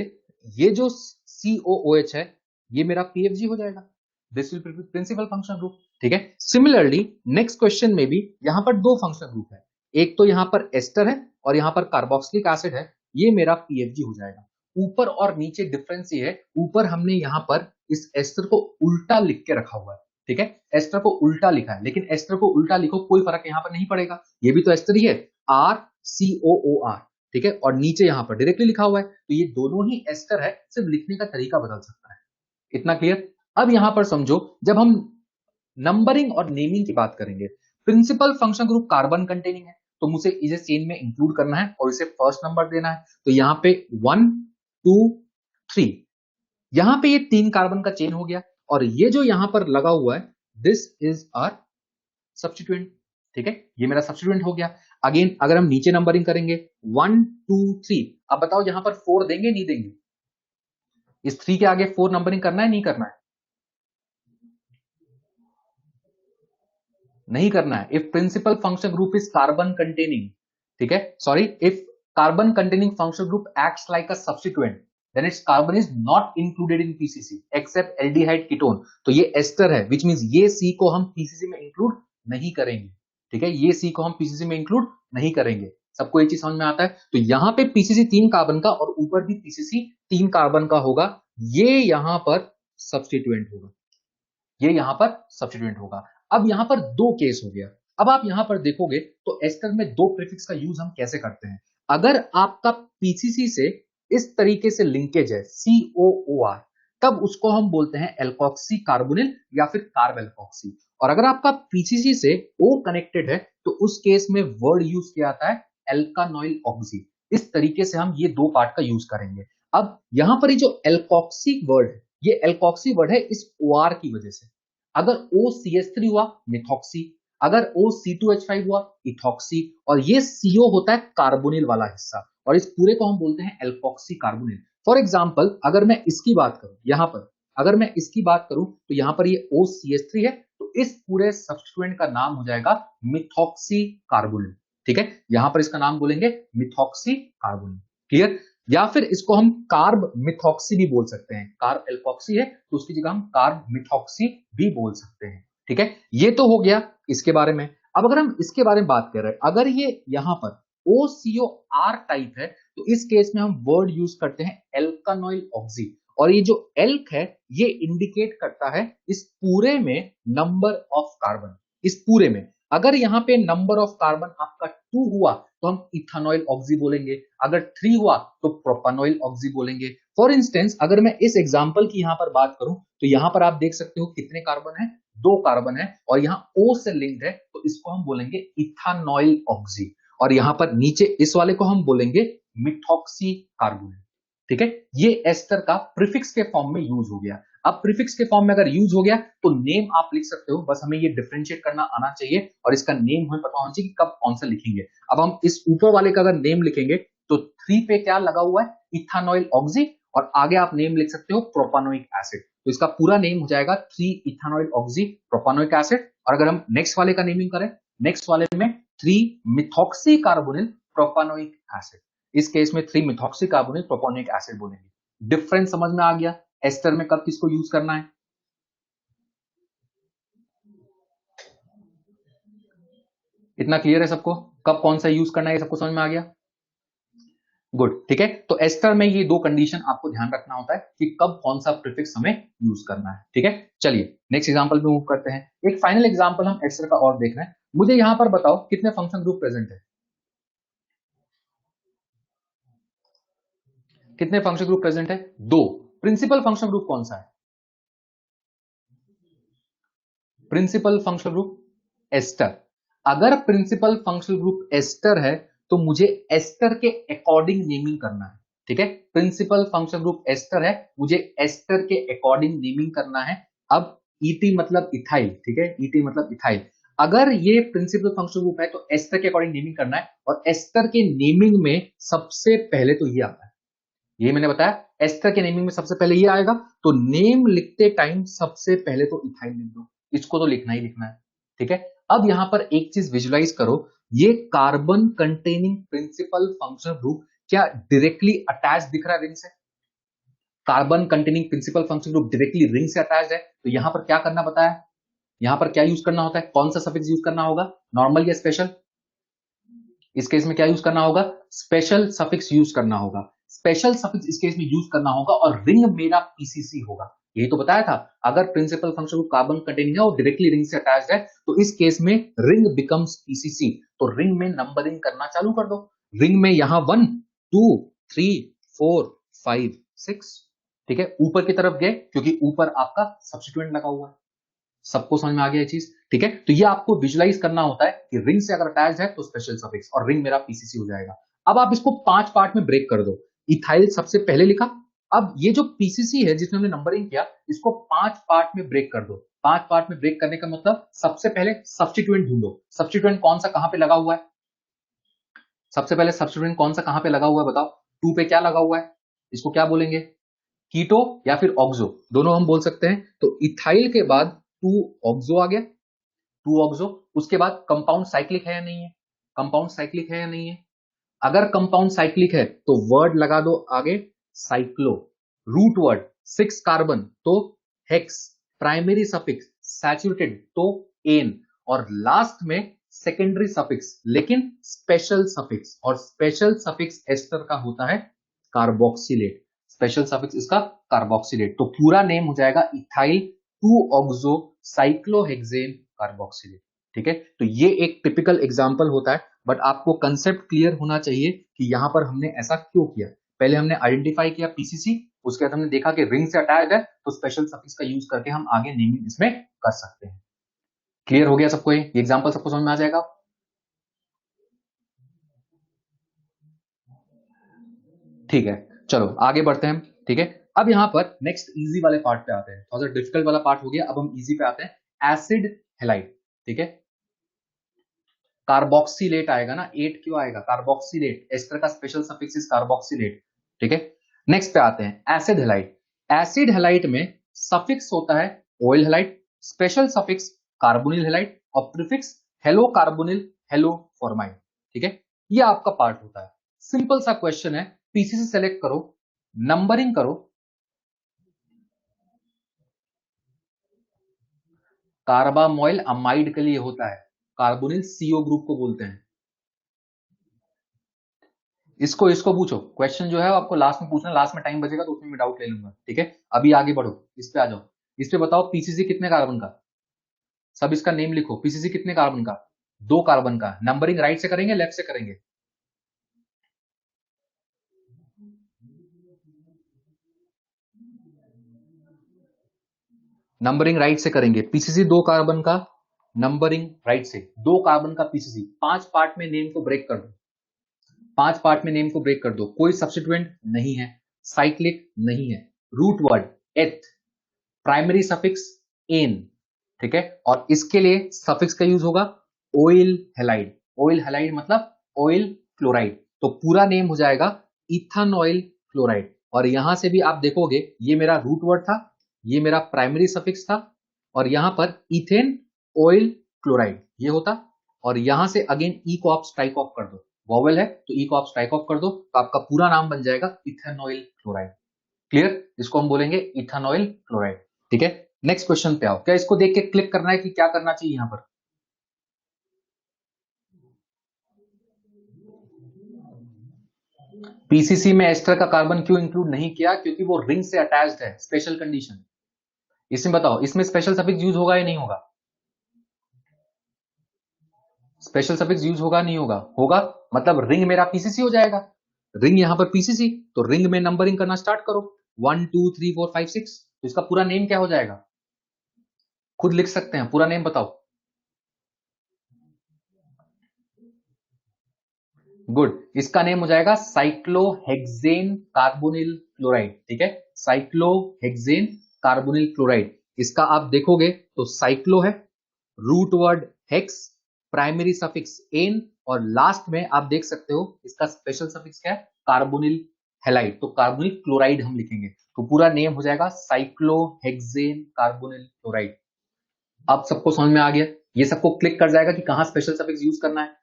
ये जो COOH है ये मेरा PFG हो जाएगा, this will be principal functional group, ठीक है। सिमिलरली नेक्स्ट क्वेश्चन में भी यहां पर 2 फंक्शनल ग्रुप है, एक तो यहां पर एस्टर है और यहां पर कार्बोक्सिलिक एसिड है, ये मेरा PFG हो जाएगा। ऊपर और नीचे डिफरेंस ये है, ऊपर हमने यहां पर इस एस्टर को उल्टा लिख के रखा हुआ है, ठीक है, एस्टर को उल्टा लिखा है। लेकिन एस्टर को उल्टा लिखो कोई फर्क यहां पर नहीं पड़ेगा, ये भी तो एस्टर ही है, RCOOR, ठीक है, और नीचे यहां पर डायरेक्टली लिखा हुआ है। तो ये दोनों ही एस्टर है, सिर्फ लिखने का तरीका बदल सकता है। इतना क्लियर? अब यहां पर समझो, जब हम नंबरिंग और नेमिंग की बात करेंगे, principal function group carbon containing है तो मुझे इसे चेन में इंक्लूड करना है और इसे फर्स्ट नंबर देना है। तो यहां पे 1 2 3, यहां पे ये 3 कार्बन का चेन हो गया और ये जो यहां पर लगा हुआ है दिस इज आवर सब्स्टिट्यूएंट, ठीक है, ये मेरा सब्स्टिट्यूएंट हो गया। अगेन अगर हम नीचे नंबरिंग करेंगे 1 2 3, अब बताओ यहां पर 4 देंगे नहीं देंगे, इस 3 के आगे 4 नंबरिंग करना है नहीं करना है, नहीं करना है। If principal function group is carbon containing, ठीक है, sorry, if carbon containing function group acts like a substituent then its carbon is not included in PCC except aldehyde ketone। तो ये एस्टर है, which means ये C को हम PCC में include नहीं करेंगे, ठीक है, ये C को हम PCC में इंक्लूड नहीं करेंगे। सबको एक चीज समझ में आता है? तो यहां पे PCC 3 कार्बन का और ऊपर भी PCC 3 कार्बन का होगा, ये यहां पर सब्स्टिट्यूएंट होगा, ये यहां पर सब्स्टिट्यूएंट होगा। अब यहां पर दो केस हो गया। अब आप यहां पर देखोगे तो एस्टर में दो प्रीफिक्स का यूज हम कैसे करते हैं। अगर आपका पीसीसी से इस तरीके से लिंकेज है COOR, तब उसको हम बोलते हैं एल्कोक्सी कार्बोनिल या फिर कार्ब एल्कोक्सी। और अगर आपका पीसीसी से O कनेक्टेड है तो उस केस में वर्ड यूज किया जाता है एल्कानोइल ऑक्सी। इस तरीके से हम ये दो पार्ट का यूज करेंगे। अब यहां पर ये जो एल्कोक्सी वर्ड है, ये एल्कोक्सी वर्ड है इस OR की वजह से। अगर OCH3 हुआ मिथॉक्सी, अगर OC2H5 हुआ इथॉक्सी, और ये CO होता है कार्बोनिल वाला हिस्सा, और इस पूरे को हम बोलते हैं एल्कोक्सी कार्बोनिल। फॉर एग्जाम्पल अगर मैं इसकी बात करूं, यहां पर अगर मैं इसकी बात करूं तो यहां पर ये OCH3 है, तो इस पूरे सब्स्टिट्यूएंट का नाम हो जाएगा मिथॉक्सी कार्बोनिल। ठीक है, यहां पर इसका नाम बोलेंगे मिथॉक्सी कार्बोनिल। क्लियर? या फिर इसको हम कार्ब मिथॉक्सी भी बोल सकते हैं। कार्ब एल्कोक्सी है तो उसकी जगह हम कार्ब मिथॉक्सी भी बोल सकते हैं। ठीक है, ये तो हो गया इसके बारे में। अब अगर हम इसके बारे में बात कर रहे हैं, अगर ये यहां पर OCOR टाइप है तो इस केस में हम वर्ड यूज करते हैं एल्कानोइल ऑक्सी। और ये जो एल्क है ये इंडिकेट करता है इस पूरे में नंबर ऑफ कार्बन। इस पूरे में अगर यहाँ पे नंबर ऑफ कार्बन आपका 2 हुआ तो हम इथानोइल ऑक्सी बोलेंगे, अगर 3 हुआ तो प्रोपानोइल ऑक्सी बोलेंगे। फॉर इंस्टेंस अगर मैं इस एग्जांपल की यहां पर बात करूं तो यहां पर आप देख सकते हो कितने कार्बन है, 2 कार्बन है, और यहाँ O से लिंक्ड है तो इसको हम बोलेंगे इथानोइल ऑक्सी। और यहां पर नीचे इस वाले को हम बोलेंगे मिथॉक्सी कार्बोनिल। ठीक है, ये एस्टर का प्रीफिक्स के फॉर्म में यूज हो गया। अब प्रीफिक्स के फॉर्म में अगर यूज हो गया तो नेम आप लिख सकते हो, बस हमें ये डिफरेंशिएट करना आना चाहिए और इसका नेम हमें पता होना चाहिए कि कब कौन सा लिखेंगे। अब हम इस ऊपर वाले का अगर नेम लिखेंगे तो 3 पे क्या लगा हुआ है, इथानोइल ऑक्सी, और आगे आप नेम लिख सकते हो प्रोपानोइक एसिड। तो इसका पूरा नेम हो जाएगा 3 इथानोइल ऑक्सी प्रोपानोइक एसिड। और अगर हम नेक्स्ट वाले का नेमिंग करें, नेक्स्ट वाले में 3 मिथॉक्सी कार्बोनिल प्रोपानोइक एसिड। इस केस में 3 मिथॉक्सी कार्बोनिल प्रोपानोइक एसिड बोलेंगे। डिफरेंस समझ में आ गया एस्टर में कब किसको यूज करना है। इतना क्लियर है सबको, कब कौन सा यूज करना है, सबको समझ में आ गया? गुड। ठीक है, तो एस्टर में ये दो कंडीशन आपको ध्यान रखना होता है कि कब कौन सा प्रीफिक्स हमें यूज करना है। ठीक है, चलिए नेक्स्ट एग्जांपल पे मूव करते हैं। एक फाइनल एग्जांपल हम एस्टर का और देख रहे हैं। मुझे यहां पर बताओ कितने फंक्शन ग्रुप प्रेजेंट है, कितने फंक्शन ग्रुप प्रेजेंट है? 2। प्रिंसिपल फंक्शन ग्रुप कौन सा है? Principal functional group ester. अगर प्रिंसिपल फंक्शनल ग्रुप एस्टर है तो मुझे एस्टर के अकॉर्डिंग नेमिंग करना है। ठीक है, प्रिंसिपल फंक्शनल ग्रुप एस्टर है, मुझे एस्टर के अकॉर्डिंग नेमिंग करना है। अब ईटी मतलब इथाइल, ठीक है, ईटी मतलब इथाइल। अगर ये प्रिंसिपल फंक्शनल ग्रुप है तो एस्टर के अकॉर्डिंग नेमिंग करना है, और एस्टर के नेमिंग में सबसे पहले तो ये आता है, ये मैंने बताया एस्टर के नेमिंग में सबसे पहले ये आएगा। तो नेम लिखते टाइम सबसे पहले तो इथाइल लिख दो, इसको तो लिखना ही लिखना है। ठीक है, अब यहां पर एक चीज विजुलाइज करो, ये carbon containing principal functional group क्या डायरेक्टली अटैच दिख रहा है रिंग से? Carbon containing principal functional group directly ring से अटैच है, तो यहां पर क्या करना बताया, यहां पर क्या यूज करना होता है, कौन सा सफिक्स यूज करना होगा, नॉर्मल या स्पेशल? इस केस में क्या यूज करना होगा, स्पेशल सफिक्स यूज करना होगा। स्पेशल सफिक्स इस केस में यूज करना होगा, और रिंग मेरा पीसीसी होगा। यही तो बताया था, अगर principal function group carbon containing है और डायरेक्टली रिंग से अटैच्ड है तो इस केस में रिंग बिकम्स पीसीसी। तो रिंग में नंबरिंग करना चालू कर दो। रिंग में यहां 1 2 3 4 5 6, ठीक है, ऊपर की तरफ गए क्योंकि ऊपर आपका सब्स्टिट्यूएंट लगा हुआ है। सबको समझ में आ गया ये चीज? ठीक है, तो ये आपको विजुलाइज करना होता है कि रिंग से अगर अटैच है तो स्पेशल सफिक्स, और रिंग मेरा पीसीसी हो जाएगा। अब आप इसको 5 पार्ट में ब्रेक कर दो। इथाइल सबसे पहले लिखा, अब ये जो पीसीसी है जिसमें हमने नंबरिंग किया, इसको 5 पार्ट में ब्रेक कर दो। 5 पार्ट में ब्रेक करने का मतलब सबसे पहले सब्स्टिट्यूएंट ढूंढो। सब्स्टिट्यूएंट कौन सा कहां पे लगा हुआ है, सबसे पहले सब्स्टिट्यूएंट कौन सा कहां पे लगा हुआ है बताओ। 2 पे क्या लगा हुआ है, इसको क्या बोलेंगे, कीटो या फिर ऑक्सो, दोनों हम बोल सकते हैं। तो इथाइल के बाद 2 ऑक्सो आ गया, 2 ऑक्सो। उसके बाद कंपाउंड साइक्लिक है या नहीं है, कंपाउंड साइक्लिक है या नहीं है? अगर कंपाउंड साइक्लिक है तो वर्ड लगा दो आगे साइक्लो। रूट वर्ड 6 कार्बन तो हेक्स, प्राइमरी सफिक्स सैचुरेटेड तो एन, और लास्ट में सेकेंडरी सफिक्स लेकिन स्पेशल सफिक्स, और स्पेशल सफिक्स एस्टर का होता है कार्बोक्सिलेट। स्पेशल सफिक्स इसका कार्बोक्सिलेट। तो पूरा नेम हो जाएगा इथाइल 2 ऑक्सो साइक्लोहेक्सेन कार्बोक्सिलेट। ठीक है, तो ये एक टिपिकल एग्जांपल होता है, बट आपको कंसेप्ट क्लियर होना चाहिए कि यहां पर हमने ऐसा क्यों किया। पहले हमने आइडेंटिफाई किया पीसीसी, उसके बाद हमने देखा कि रिंग से अटैच्ड है, तो स्पेशल सफिक्स का यूज करके हम आगे नेमिंग इसमें कर सकते हैं। क्लियर हो गया सबको? ये एग्जांपल सबको समझ में आ जाएगा? ठीक है, चलो आगे बढ़ते हैं। ठीक है, अब यहां पर नेक्स्ट इजी वाले पार्ट पे आते हैं। थोड़ा सा डिफिकल्ट वाला पार्ट हो गया, अब हम इजी पे आते हैं। Acid halide. ठीक है, कार्बोक्सिलेट आएगा ना, एट क्यों आएगा? कार्बोक्सिलेट, एस्टर का स्पेशल सफिक्स इज कार्बोक्सिलेट। ठीक है, नेक्स्ट पे आते हैं एसिड हैलाइड। एसिड हैलाइड में सफिक्स होता है oil halide, special suffix carbonyl halide और prefix hello carbonyl hello formamide. ठीक है, ये आपका पार्ट होता है। सिंपल सा क्वेश्चन है, पीसीसी सेलेक्ट करो, नंबरिंग करो। कार्बामोइल अमाइड के लिए होता है, कार्बोनिल सीओ ग्रुप को बोलते हैं। इसको इसको पूछो, क्वेश्चन जो है आपको लास्ट में पूछना, लास्ट में टाइम बचेगा तो उसमें मैं डाउट ले लूंगा। ठीक है, अभी आगे बढ़ो, इस पे आ जाओ। इस पे बताओ पीसीसी कितने कार्बन का, सब इसका नेम लिखो। पीसीसी कितने कार्बन का? 2 कार्बन का। नंबरिंग राइट से करेंगे लेफ्ट से करेंगे? नंबरिंग राइट से करेंगे। पीसीसी 2 कार्बन का, नंबरिंग राइट से। 2 कार्बन का पीसीसी, 5 पार्ट में नेम को ब्रेक कर दो। 5 पार्ट में नेम को ब्रेक कर दो, कोई सब्स्टिट्यूएंट नहीं है, साइक्लिक नहीं है, root word eth, primary suffix N. ठीक है, और इसके लिए सफिक्स का यूज होगा ऑयल हैलाइड। ऑयल हैलाइड मतलब ऑयल क्लोराइड, तो पूरा नेम हो जाएगा इथेनॉइल क्लोराइड। और यहां से भी आप देखोगे, ये मेरा रूट वर्ड था, ये मेरा प्राइमरी सफिक्स था, और यहां पर इथेन ऑयल क्लोराइड ये होता, और यहां से अगेन ई को आप स्ट्राइक ऑफ कर दो, वॉवेल है तो ई को आप स्ट्राइक ऑफ कर दो, तो आपका पूरा नाम बन जाएगा इथेनॉइल क्लोराइड। क्लियर? इसको हम बोलेंगे इथेनॉइल क्लोराइड। ठीक है, नेक्स्ट क्वेश्चन पे आओ। क्या इसको देख के क्लिक करना है कि क्या करना चाहिए यहां पर? पीसीसी में एस्टर का कार्बन क्यों इंक्लूड नहीं किया? क्योंकि वो रिंग से अटैच्ड है, स्पेशल कंडीशन। इसमें बताओ, इसमें स्पेशल सफिक्स यूज होगा या नहीं होगा? स्पेशल सफिक्स यूज होगा नहीं होगा? होगा, मतलब रिंग मेरा पीसीसी हो जाएगा। रिंग यहां पर पीसीसी, तो रिंग में नंबरिंग करना स्टार्ट करो, 1 2 3 4 5 6। तो इसका पूरा नेम क्या हो जाएगा? खुद लिख सकते हैं, पूरा नेम बताओ। गुड, इसका नेम हो जाएगा साइक्लोहेक्सेन कार्बोनिल क्लोराइड। ठीक है, साइक्लोहेक्सेन कार्बोनिल क्लोराइड। इसका आप देखोगे तो साइक्लो है, root word hex, primary suffix an, और लास्ट में आप देख सकते हो इसका स्पेशल सफिक्स क्या है? कार्बोनिल हैलाइड, तो कार्बोनिल क्लोराइड हम लिखेंगे, तो पूरा नेम हो जाएगा साइक्लोहेक्सेन कार्बोनिल क्लोराइड। अब सबको समझ में आ गया? ये सबको क्लिक कर जाएगा कि कहां स्पेशल सफिक्स यूज करना है।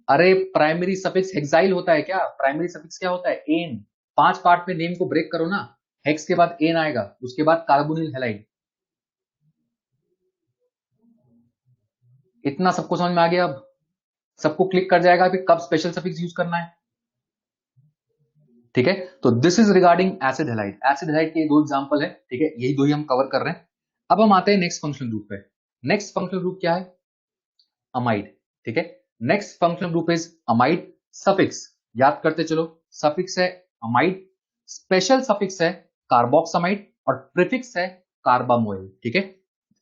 अरे प्राइमरी सफिक्स हेक्साइल होता है क्या? प्राइमरी सफिक्स क्या होता है? एन। 5 पार्ट में नेम को ब्रेक करो ना, हेक्स के बाद एन आएगा, उसके बाद कार्बोनिल हैलाइड। इतना सबको समझ में आ गया? अब सबको क्लिक कर जाएगा कि कब स्पेशल सफिक्स यूज करना है। ठीक है, तो this is regarding acid halide. Acid halide के 2 एग्जांपल है। ठीक है, यही 2 ही हम कवर कर रहे हैं। अब हम आते हैं नेक्स्ट फंक्शनल ग्रुप पे। नेक्स्ट फंक्शनल ग्रुप क्या है? अमाइड। ठीक है, next functional group is amide. Suffix याद करते चलो, सफिक्स है अमाइड, स्पेशल सफिक्स है कार्बोक्सामाइड, और प्रीफिक्स है कार्बामोइल। ठीक है,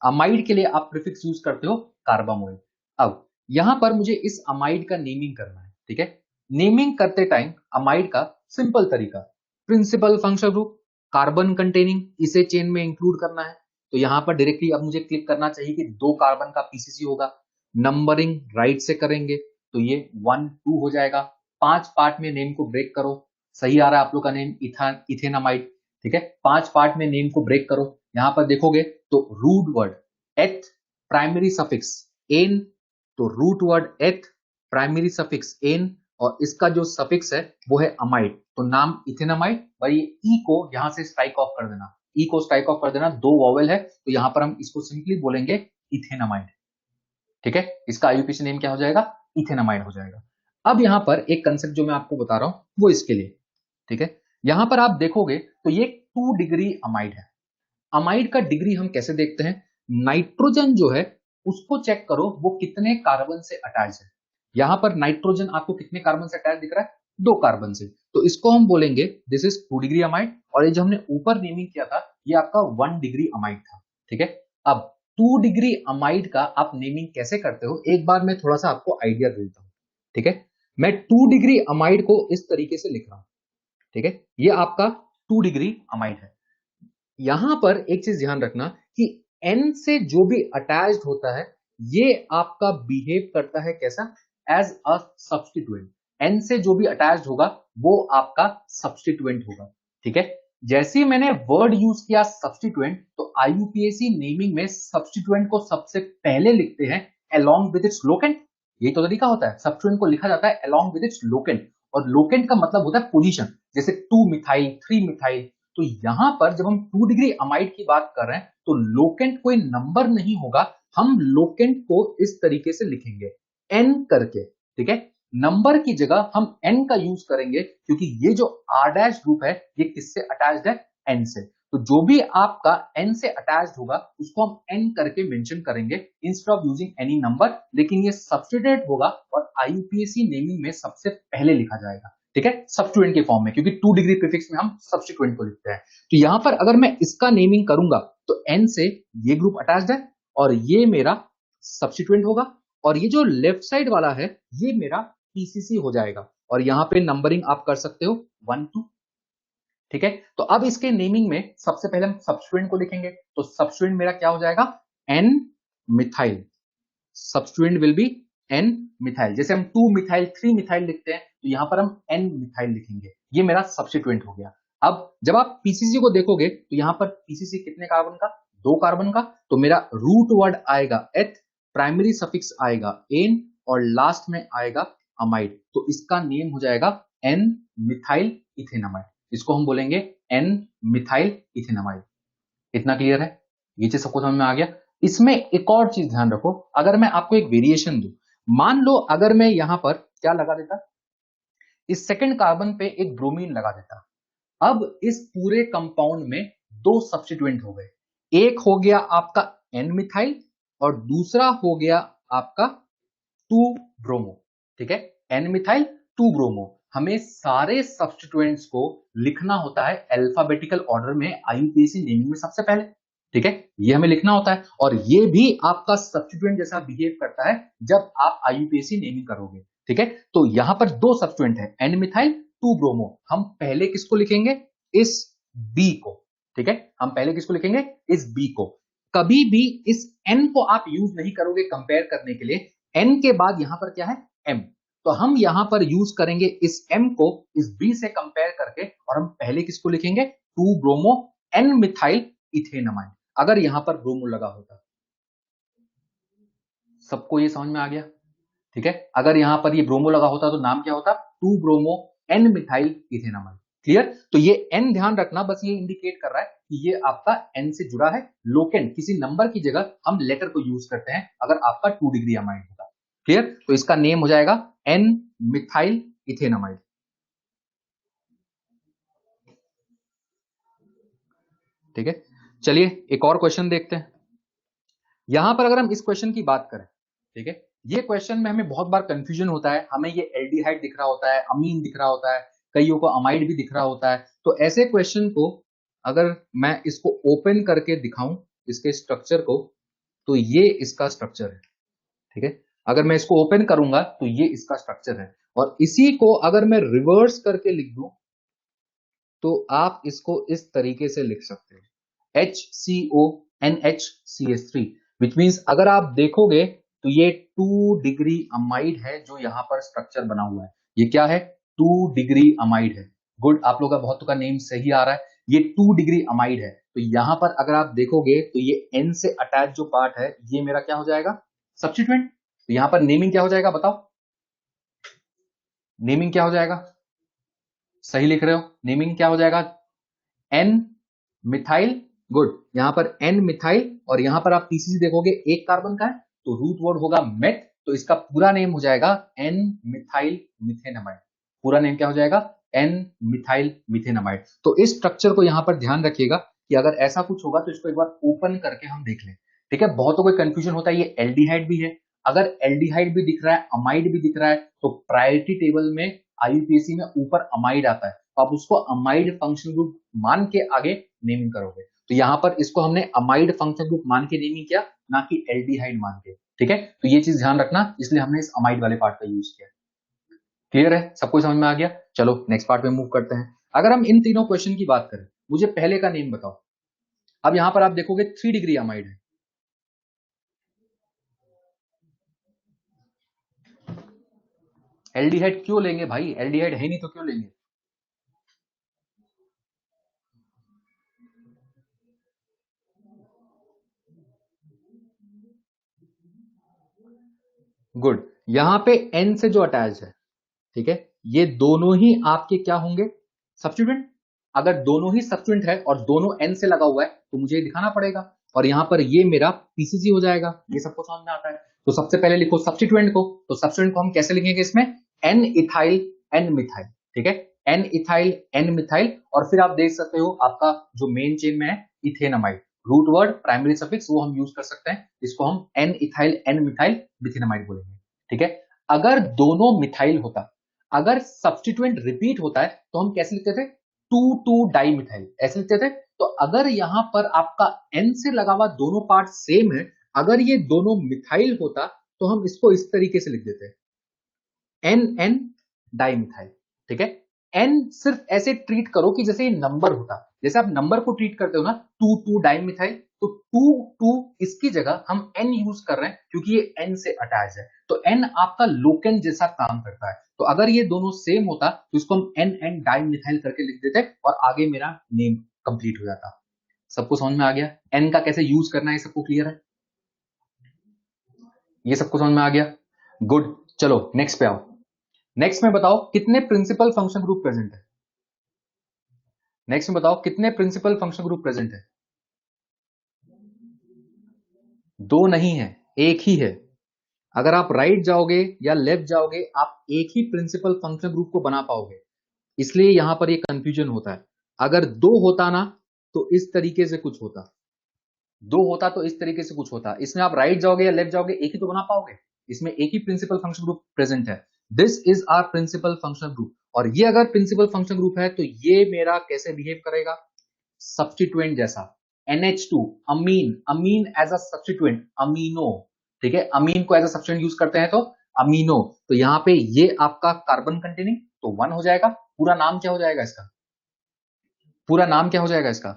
अमाइड के लिए आप प्रीफिक्स यूज करते हो कार्बामोइल। अब यहां पर मुझे इस अमाइड का नेमिंग करना है। ठीक है, नेमिंग करते टाइम अमाइड का सिंपल तरीका, principal functional group, carbon containing, इसे चेन में इंक्लूड करना है। तो यहां पर डायरेक्टली अब मुझे क्लिक करना चाहिए कि 2 कार्बन का पीसीसी होगा, नंबरिंग राइट से करेंगे तो ये 1 2 हो जाएगा। 5 पार्ट में नेम को ब्रेक करो, सही आ रहा है आप लोग का नेम इथेनामाइड। ठीक है, 5 पार्ट में नेम को ब्रेक करो, यहां पर देखोगे तो root word eth, primary suffix N, तो root word eth, primary suffix an, और इसका जो सफिक्स है वो है अमाइड, तो नाम इथेनामाइड। और ये ई को यहां से स्ट्राइक ऑफ कर देना, ई को स्ट्राइक ऑफ कर देना, 2 वॉवेल है, तो यहां पर हम इसको सिंपली बोलेंगे इथेनामाइड। ठीक है, इसका आईयूपीएसी नेम क्या हो जाएगा? इथेनामाइड हो जाएगा। अब यहां पर एक कंसेप्ट जो मैं आपको बता रहा हूं वो इसके लिए। ठीक है, यहां पर आप देखोगे तो ये 2 डिग्री अमाइड है, अमाइड का डिग्री हम कैसे देखते हैं? नाइट्रोजन जो है उसको चेक करो वो कितने कार्बन से अटैच है। यहां पर नाइट्रोजन आपको कितने कार्बन से अटैच दिख रहा है? 2 कार्बन से। तो इसको हम बोलेंगे दिस इज 2 डिग्री अमाइड, और ये जो हमने ऊपर नेमिंग किया था ये आपका 1 डिग्री अमाइड था। ठीक है, अब 2 डिग्री अमाइड का आप नेमिंग कैसे करते हो एक बार मैं थोड़ा सा आपको आइडिया देता हूं। ठीक है, मैं 2 डिग्री अमाइड को इस तरीके से लिख रहा हूं। ठीक है, ये आपका 2 डिग्री अमाइड है। यहां पर एक चीज ध्यान रखना कि N से जो भी अटैच्ड होता है ये आपका बिहेव करता है कैसा? As a substituent. N से जो भी अटैच्ड होगा वो आपका सब्स्टिट्यूएंट होगा। ठीक है, जैसे ही मैंने वर्ड यूज किया सब्स्टिट्यूएंट, तो IUPAC नेमिंग में सब्स्टिट्यूएंट को सबसे पहले लिखते हैं along with its locant। यही तो तरीका होता है, सब्स्टिट्यूएंट को लिखा जाता है along with its locant, और locant का मतलब होता है पोजीशन, जैसे 2 मिथाइल 3 मिथाइल। तो यहां पर जब हम 2 डिग्री अमाइड की बात कर रहे हैं तो लोकेंट कोई नंबर नहीं होगा, हम लोकेंट को इस तरीके से लिखेंगे n करके। ठीक है, नंबर की जगह हम n का यूज करेंगे क्योंकि ये जो R डैश ग्रुप है ये किससे अटैच्ड है? n से। तो जो भी आपका n से अटैच्ड होगा उसको हम n करके मेंशन करेंगे instead of using any number, लेकिन ये सब्स्टिट्यूट होगा और IUPAC नेमिंग में सबसे पहले लिखा जाएगा। ठीक है, सब्स्टिट्यूएंट के फॉर्म में, क्योंकि 2 डिग्री प्रीफिक्स में हम सब्स्टिट्यूएंट को लिखते हैं। तो यहां पर अगर मैं इसका नेमिंग करूंगा तो n से ये ग्रुप अटैच्ड है और ये मेरा सब्स्टिट्यूएंट होगा, और ये जो लेफ्ट साइड वाला है ये मेरा PCC हो जाएगा, और यहां पे नंबरिंग आप कर सकते हो 1 2। ठीक है, तो अब इसके नेमिंग में सबसे पहले हम सब्स्टिट्यूएंट को लिखेंगे, तो सब्स्टिट्यूएंट मेरा क्या हो जाएगा? n methyl. Substituent will be n methyl. जैसे हम 2 मिथाइल 3 मिथाइल लिखते हैं तो यहां पर हम n मिथाइल लिखेंगे, ये मेरा सब्स्टिट्यूएंट हो गया। अब जब आप पीसीसी को देखोगे तो यहां पर पीसीसी कितने कार्बन का? 2 कार्बन का। तो मेरा रूट वर्ड आएगा एथ, प्राइमरी सफिक्स आएगा एन, और लास्ट में आएगा अमाइड। तो इसका नेम हो जाएगा n मिथाइल इथेनामाइड। इसको हम बोलेंगे n मिथाइल इथेनामाइड। इतना क्लियर है? ये चीज सबको समझ में आ गया? इसमें एक और चीज ध्यान रखो, अगर मैं आपको एक वेरिएशन दूं, मान लो अगर मैं यहां पर क्या लगा देता, इस सेकंड कार्बन पे एक ब्रोमीन लगा देता, अब इस पूरे कंपाउंड में 2 सब्स्टिट्यूएंट हो गए। एक हो गया आपका n मिथाइल और दूसरा हो गया आपका 2 ब्रोमो। ठीक है, n मिथाइल 2 ब्रोमो। हमें सारे सब्स्टिट्यूएंट्स को लिखना होता है अल्फाबेटिकल ऑर्डर में IUPAC नेमिंग में सबसे पहले। ठीक है, ये हमें लिखना होता है, और ये भी आपका सब्स्टिट्यूएंट जैसा बिहेव करता है जब आप IUPAC नेमिंग करोगे। ठीक है, तो यहां पर 2 सब्स्टिट्यूएंट है, n मिथाइल 2 ब्रोमो। हम पहले किसको लिखेंगे? इस B को। ठीक है, हम पहले किसको लिखेंगे? इस B को। कभी भी इस n को आप यूज नहीं करोगे कंपेयर करने के लिए, n के बाद यहां पर क्या है? m। तो हम यहां पर यूज करेंगे इस m को इस B से कंपेयर करके, और हम पहले किसको लिखेंगे? 2 ब्रोमो n मिथाइल इथेनामाइड। अगर यहां पर ब्रोमो लगा होता, सबको ये समझ में आ गया? ठीक है, अगर यहां पर ये ब्रोमो लगा होता तो नाम क्या होता? 2 bromo n methyl ethanamide. Clear? तो ये n ध्यान रखना, बस ये इंडिकेट कर रहा है कि ये आपका n से जुड़ा है। लोकेंट किसी नंबर की जगह हम लेटर को यूज करते हैं अगर आपका 2 डिग्री अमाइड होगा। क्लियर? तो इसका नेम हो जाएगा n मिथाइल इथेनामाइड। ठीक है, चलिए एक और क्वेश्चन देखते हैं। यहां पर अगर हम इस क्वेश्चन की बात करें, ठीक है, ये क्वेश्चन में हमें बहुत बार कंफ्यूजन होता है, हमें ये एल्डिहाइड दिख रहा होता है, अमीन दिख रहा होता है, कईयों को अमाइड भी दिख रहा होता है। तो ऐसे क्वेश्चन को अगर मैं इसको ओपन करके दिखाऊं इसके स्ट्रक्चर को, तो ये इसका स्ट्रक्चर है। ठीक है, अगर मैं इसको ओपन करूंगा तो ये इसका स्ट्रक्चर है, और इसी को अगर मैं रिवर्स करके लिख दूं तो आप इसको इस तरीके से लिख सकते हो, HCONHCH3, विच मींस अगर आप देखोगे तो ये 2 डिग्री अमाइड है जो यहां पर स्ट्रक्चर बना हुआ है। ये क्या है? 2 डिग्री अमाइड है। गुड, आप लोगों का बहुत का नेम सही आ रहा है, ये 2 डिग्री अमाइड है। तो यहां पर अगर आप देखोगे तो ये N से अटैच जो पार्ट है ये मेरा क्या हो जाएगा? सब्स्टिट्यूएंट। तो यहां पर नेमिंग क्या हो जाएगा? बताओ, नेमिंग क्या हो जाएगा? सही लिख रहे हो, नेमिंग क्या हो जाएगा? N methyl. गुड, यहां पर N मिथाइल, और यहां पर आप पीसीसी देखोगे 1 कार्बन का है तो रूट वर्ड होगा मेथ, तो इसका पूरा नेम हो जाएगा N मिथाइल मिथेनामाइड। पूरा नेम क्या हो जाएगा? N methyl methanamide. तो इस स्ट्रक्चर को यहां पर ध्यान रखिएगा कि अगर ऐसा कुछ होगा तो इसको एक बार ओपन करके हम देख लें। ठीक है, बहुतों को कंफ्यूजन होता है, ये एल्डिहाइड भी है। अगर एल्डिहाइड भी दिख रहा है, अमाइड भी दिख रहा है, तो प्रायोरिटी टेबल में आईयूपीएसी में ऊपर अमाइड आता है, तो आप उसको अमाइड फंक्शन ग्रुप मान के आगे नेमिंग करोगे। तो यहां पर इसको हमने अमाइड फंक्शन ग्रुप मान के नेमिंग किया, ना कि एल्डिहाइड मान के। ठीक है, तो ये चीज ध्यान रखना, इसलिए हमने इस अमाइड वाले पार्ट का यूज किया। क्लियर है, सबको समझ में आ गया? चलो नेक्स्ट पार्ट में मूव करते हैं। अगर हम इन तीनों क्वेश्चन की बात करें, मुझे पहले का नेम बताओ। अब यहां पर आप देखोगे 3 डिग्री अमाइड है। एल्डिहाइड क्यों लेंगे भाई, एल्डिहाइड है नहीं तो क्यों लेंगे? गुड, यहां पे एन से जो अटैच है, ठीक है, ये दोनों ही आपके क्या होंगे? सब्स्टिट्यूएंट। अगर दोनों ही सब्स्टिट्यूएंट है और दोनों एन से लगा हुआ है तो मुझे ये दिखाना पड़ेगा, और यहां पर ये मेरा पीसीसी हो जाएगा। ये सबको समझ में आता है? तो सबसे पहले लिखो सब्स्टिट्यूएंट को। तो सब्स्टिट्यूएंट को हम कैसे लिखेंगे इसमें? N ethyl N methyl. ठीक है, एन इथाइल एन मिथाइल, और फिर आप देख सकते हो आपका जो मेन चेन में है ethanamide, root word primary suffix वो हम यूज कर सकते हैं, इसको हम N ethyl N methyl methanamide बोलेंगे। ठीक है, अगर दोनों मिथाइल होता, अगर सब्स्टिट्यूएंट रिपीट होता है तो हम कैसे लिखते थे? 2 डाई मिथाइल, ऐसे लिखते थे। तो अगर यहां पर आपका एन से लगा हुआ दोनों पार्ट सेम है, अगर ये दोनों मिथाइल होता तो हम इसको इस तरीके से लिख देते, एन एन डाई मिथाइल। ठीक है, एन सिर्फ ऐसे ट्रीट करो कि जैसे ये नंबर होता, जैसे आप नंबर को ट्रीट करते हो ना, 2 डाई मिथाइल, तो 2 इसकी जगह हम एन यूज कर रहे हैं क्योंकि ये एन से अटैच है, तो एन आपका लोकेन जैसा काम करता है। तो अगर ये दोनों सेम होता तो इसको हम एन एन डाई मिथाइल करके लिख देते और आगे मेरा नेम कंप्लीट हो जाता। सबको समझ में आ गया एन का कैसे यूज करना है? सबको क्लियर है? ये सबको समझ में आ गया? गुड, चलो नेक्स्ट पे आओ। नेक्स्ट में बताओ कितने प्रिंसिपल फंक्शन ग्रुप प्रेजेंट है? नेक्स्ट में बताओ कितने प्रिंसिपल फंक्शन ग्रुप प्रेजेंट है? दो नहीं है, एक ही है। अगर आप राइट जाओगे या लेफ्ट जाओगे, आप एक ही प्रिंसिपल फंक्शन ग्रुप को बना पाओगे, इसलिए यहां पर ये कंफ्यूजन होता है। अगर दो होता ना तो इस तरीके से कुछ होता, दो होता तो इस तरीके से कुछ होता। इसमें आप राइट जाओगे या लेफ्ट जाओगे, एक ही तो बना पाओगे। इसमें एक ही प्रिंसिपल फंक्शन ग्रुप प्रेजेंट है। This is our principal function group, और ये अगर प्रिंसिपल फंक्शन ग्रुप है तो ये मेरा कैसे बिहेव करेगा? सब्स्टिट्यूएंट जैसा। NH2 amine, amine as a substituent, amino. ठीक है, अमीन को एज अ सब्स्टिट्यूएंट यूज करते हैं तो अमीनो। तो यहां पे ये आपका कार्बन कंटेनिंग तो 1 हो जाएगा। पूरा नाम क्या हो जाएगा इसका? पूरा नाम क्या हो जाएगा इसका?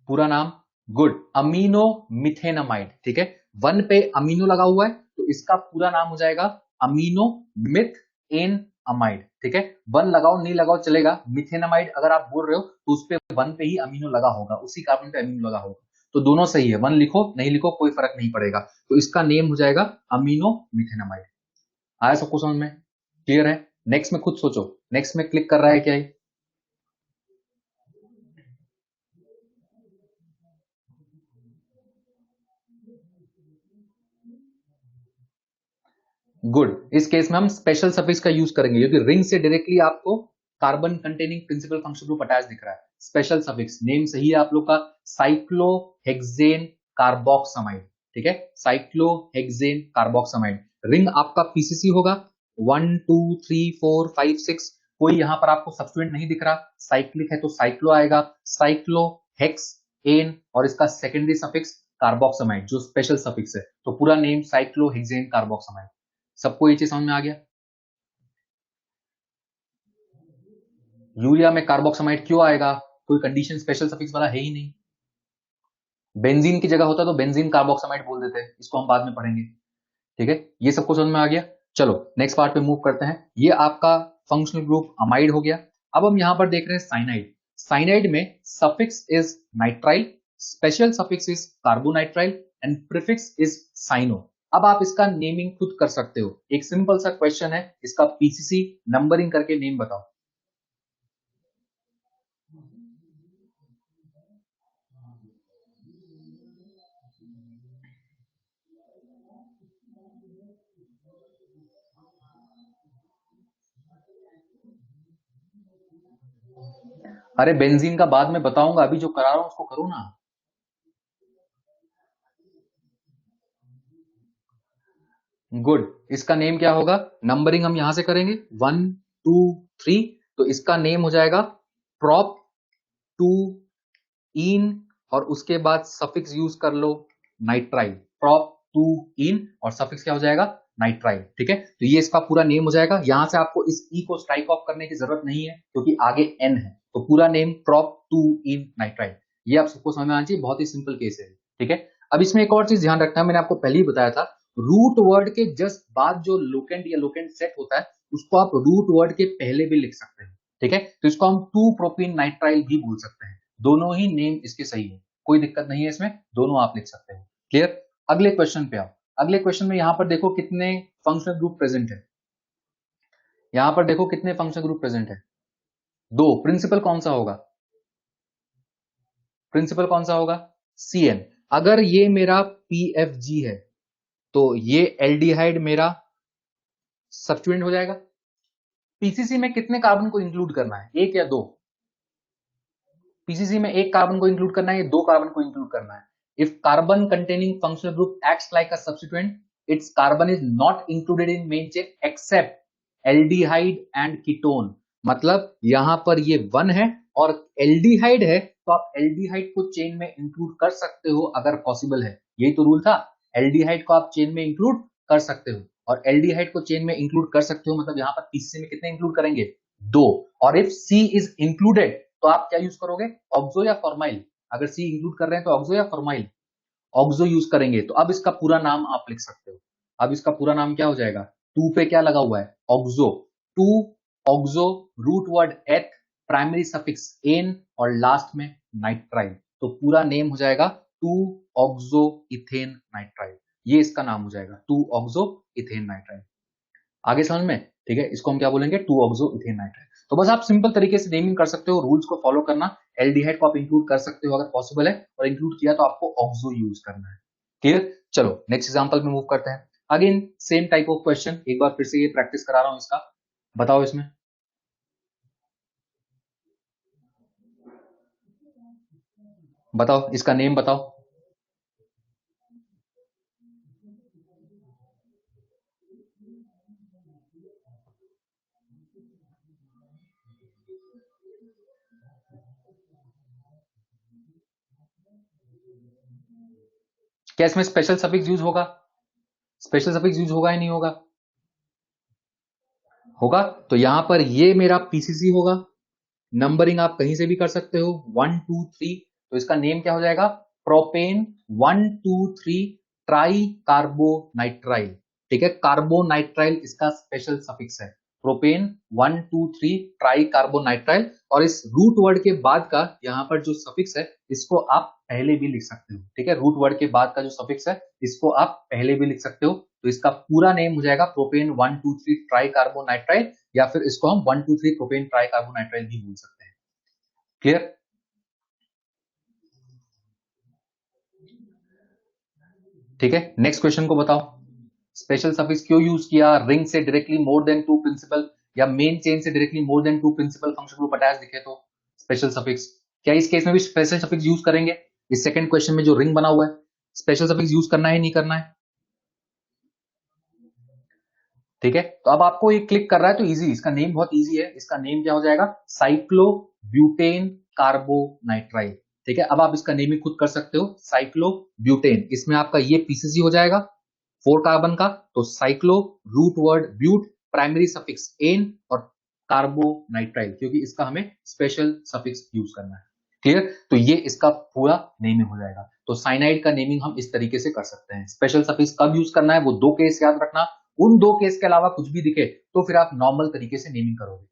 पूरा नाम, गुड, अमीनो मिथेनामाइड। ठीक है, 1 पे अमीनो लगा हुआ है तो इसका पूरा नाम हो जाएगा अमीनो मिथ एन अमाइड। ठीक है, 1 लगाओ नहीं लगाओ चलेगा, मिथेनामाइड अगर आप बोल रहे हो तो उस पे 1 पे ही अमीनो लगा होगा, उसी कार्बन पे अमीनो लगा होगा, तो दोनों सही है। 1 लिखो नहीं लिखो कोई फर्क नहीं पड़ेगा, तो इसका नेम हो जाएगा अमीनो मिथेनामाइड। आया सबको समझ में? क्लियर है? नेक्स्ट में खुद सोचो, नेक्स्ट में क्लिक कर रहा है क्या ये? गुड, इस केस में हम स्पेशल सफिक्स का यूज करेंगे क्योंकि रिंग से डायरेक्टली आपको carbon containing principal function group attach दिख रहा है। स्पेशल सफिक्स नेम सही है आप लोग का, साइक्लोहेक्सेन कार्बोक्सामाइड। ठीक है, साइक्लोहेक्सेन कार्बोक्सामाइड। रिंग आपका पीसीसी होगा, 1 2 3 4 5 6, कोई यहां पर आपको सब्स्टिट्यूएंट नहीं दिख रहा, साइक्लिक है तो साइक्लो आएगा, साइक्लोहेक्स एन, और इसका सेकेंडरी सफिक्स कार्बोक्सामाइड जो स्पेशल सफिक्स है, तो पूरा नेम साइक्लोहेक्सेन कार्बोक्सामाइड। सबको ये चीज समझ में आ गया? यूरिया में कार्बोक्सामाइड क्यों आएगा? कोई कंडीशन स्पेशल सफिक्स वाला है ही नहीं। बेंजीन की जगह होता तो बेंजीन कार्बोक्सामाइड बोल देते, इसको हम बाद में पढ़ेंगे। ठीक है, ये सबको समझ में आ गया? चलो नेक्स्ट पार्ट पे मूव करते हैं। ये आपका फंक्शनल ग्रुप अमाइड हो गया। अब हम यहां पर देख रहे हैं साइनाइड। साइनाइड में suffix is nitrile, special suffix is carbonitrile and prefix is cyano. अब आप इसका नेमिंग खुद कर सकते हो, एक सिंपल सा क्वेश्चन है, इसका पीसीसी नंबरिंग करके नेम बताओ। अरे बेंजीन का बाद में बताऊंगा, अभी जो करा रहा हूं उसको करो ना। गुड। इसका नेम क्या होगा? नंबरिंग हम यहां से करेंगे 1 2 3, तो इसका नेम हो जाएगा प्रोप टू इन, और उसके बाद सफिक्स यूज कर लो नाइट्राइल। प्रोप टू इन और सफिक्स क्या हो जाएगा? नाइट्राइल। ठीक है, तो ये इसका पूरा नेम हो जाएगा। यहां से आपको इस ई को स्ट्राइक ऑफ करने की जरूरत नहीं है क्योंकि आगे एन है, तो पूरा name prop two en nitrile. ये आप सबको समझ में आना चाहिए, बहुत ही सिंपल केस है। ठीक है, अब इसमें एक और चीज ध्यान रखना है, मैंने आपको पहले ही बताया था, रूट वर्ड के जस्ट बाद जो लोकेंट या लोकेंट सेट होता है उसको आप रूट वर्ड के पहले भी लिख सकते हैं। ठीक है, तो इसको हम 2 प्रोपीन नाइट्राइल भी बोल सकते हैं। दोनों ही नेम इसके सही है, कोई दिक्कत नहीं है इसमें, दोनों आप लिख सकते हो। क्लियर? अगले क्वेश्चन पे आओ। अगले क्वेश्चन में यहां पर देखो कितने फंक्शनल ग्रुप प्रेजेंट है। यहां पर देखो कितने फंक्शनल ग्रुप प्रेजेंट है? दो। प्रिंसिपल कौन सा होगा? प्रिंसिपल कौन सा होगा? CN। अगर ये मेरा PFG है तो ये एल्डिहाइड मेरा सब्स्टिट्यूएंट हो जाएगा। पीसीसी में कितने कार्बन को इंक्लूड करना है, एक या दो? पीसीसी में एक कार्बन को इंक्लूड करना है या दो कार्बन को इंक्लूड करना है? If carbon containing functional group acts like a substituent, its carbon is not included in main chain except aldehyde and ketone। मतलब यहां पर ये 1 है और एल्डिहाइड है, तो आप एल्डिहाइड को चेन में इंक्लूड कर सकते हो अगर पॉसिबल है। यही तो रूल था, एल्डिहाइड को आप चेन में इंक्लूड कर सकते हो, और एल्डिहाइड को चेन में इंक्लूड कर सकते हो मतलब यहां पर पीसीसी में कितने इंक्लूड करेंगे? दो। और इफ सी इज इंक्लूडेड तो आप क्या यूज करोगे? ऑक्सो या फॉर्माइल? अगर सी इंक्लूड कर रहे हैं तो ऑक्सो या फॉर्माइल? ऑक्सो यूज करेंगे। तो अब इसका पूरा नाम आप लिख सकते हो। अब इसका पूरा नाम क्या हो जाएगा? टू पे क्या लगा हुआ है? Oxo. Two oxo, root word eth, primary suffix an और लास्ट में नाइट्राइल, तो पूरा नेम हो जाएगा टू ऑक्सो इथेन नाइट्राइल। ये इसका नाम हो जाएगा टू ऑक्सो इथेन नाइट्राइल। आगे समझ में? ठीक है, इसको हम क्या बोलेंगे? Two oxo ethane nitrile. तो बस आप सिंपल तरीके से नेमिंग कर सकते हो, रूल्स को फॉलो करना। एल्डिहाइड को आप इंक्लूड कर सकते हो अगर पॉसिबल है, और इंक्लूड किया तो आपको ऑक्सो यूज करना है। क्लियर? चलो नेक्स्ट एग्जांपल में मूव करते हैं। Again same type of question, एक बार फिर से ये प्रैक्टिस करा रहा हूं इसका। बताओ इसमें, बताओ इसका नेम बताओ। क्या इसमें स्पेशल सफिक्स यूज होगा? स्पेशल सफिक्स यूज होगा या नहीं होगा? होगा। तो यहां पर ये मेरा पीसीसी होगा। नंबरिंग आप कहीं से भी कर सकते हो, 1 2 3। तो इसका नेम क्या हो जाएगा? Propane 1 2 3 try carbonitrile. ठीक है, कार्बोनाइट्राइल इसका स्पेशल सफिक्स है। Propane 1 2 3 try carbonitrile. और इस रूट वर्ड के बाद का यहां पर जो सफिक्स है इसको आप पहले भी लिख सकते हो। ठीक है, रूट वर्ड के बाद का जो सफिक्स है इसको आप पहले भी लिख सकते हो। तो इसका पूरा नेम हो जाएगा प्रोपेन 1 2 3 ट्राई कार्बोनाइट्राइल, या फिर इसको हम 1 2 3 प्रोपेन ट्राई कार्बोनाइट्राइल भी बोल सकते हैं। क्लियर? ठीक है, नेक्स्ट क्वेश्चन को बताओ। स्पेशल सफिक्स क्यों यूज किया? रिंग से directly more than two principal, या मेन चेन से directly more than two principal function group attach दिखे तो स्पेशल सफिक्स। क्या इस केस में भी स्पेशल सफिक्स यूज करेंगे? इस सेकंड क्वेश्चन में जो रिंग बना हुआ है, स्पेशल सफिक्स यूज करना है नहीं करना है? ठीक है, तो अब आपको ये क्लिक कर रहा है तो इजी, इसका नेम बहुत इजी है। इसका नेम क्या हो जाएगा? Cyclobutane carbonitrile. ठीक है, अब आप इसका नेमिंग खुद कर सकते हो, साइक्लोब्यूटेन। इसमें आपका ये पीसीसी हो जाएगा 4 कार्बन का, तो cyclo, root word but, primary suffix an और कार्बोनाइट्राइल, क्योंकि इसका हमें स्पेशल सफिक्स यूज करना है। क्लियर? तो ये इसका पूरा नेमिंग हो जाएगा। तो साइनाइड का नेमिंग हम इस तरीके से कर सकते हैं। स्पेशल सफिक्स कब यूज करना है वो दो केस याद रखना, उन दो केस के अलावा कुछ भी दिखे तो फिर आप नॉर्मल तरीके से नेमिंग करोगे।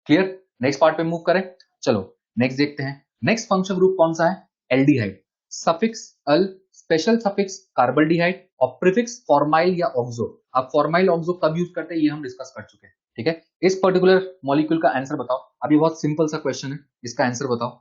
क्लियर? नेक्स्ट पार्ट पे मूव करें। चलो नेक्स्ट देखते हैं। नेक्स्ट फंक्शन ग्रुप कौन सा है? एल्डिहाइड। सफिक्स अल, स्पेशल सफिक्स कार्बल्डिहाइड और प्रीफिक्स फॉर्माइल या ऑक्सो। अब फॉर्माइल ऑक्सो कब यूज करते हैं ये हम डिस्कस कर चुके हैं। ठीक है, इस पर्टिकुलर मॉलिक्यूल का आंसर बताओ। अभी बहुत सिंपल सा क्वेश्चन है, इसका आंसर बताओ।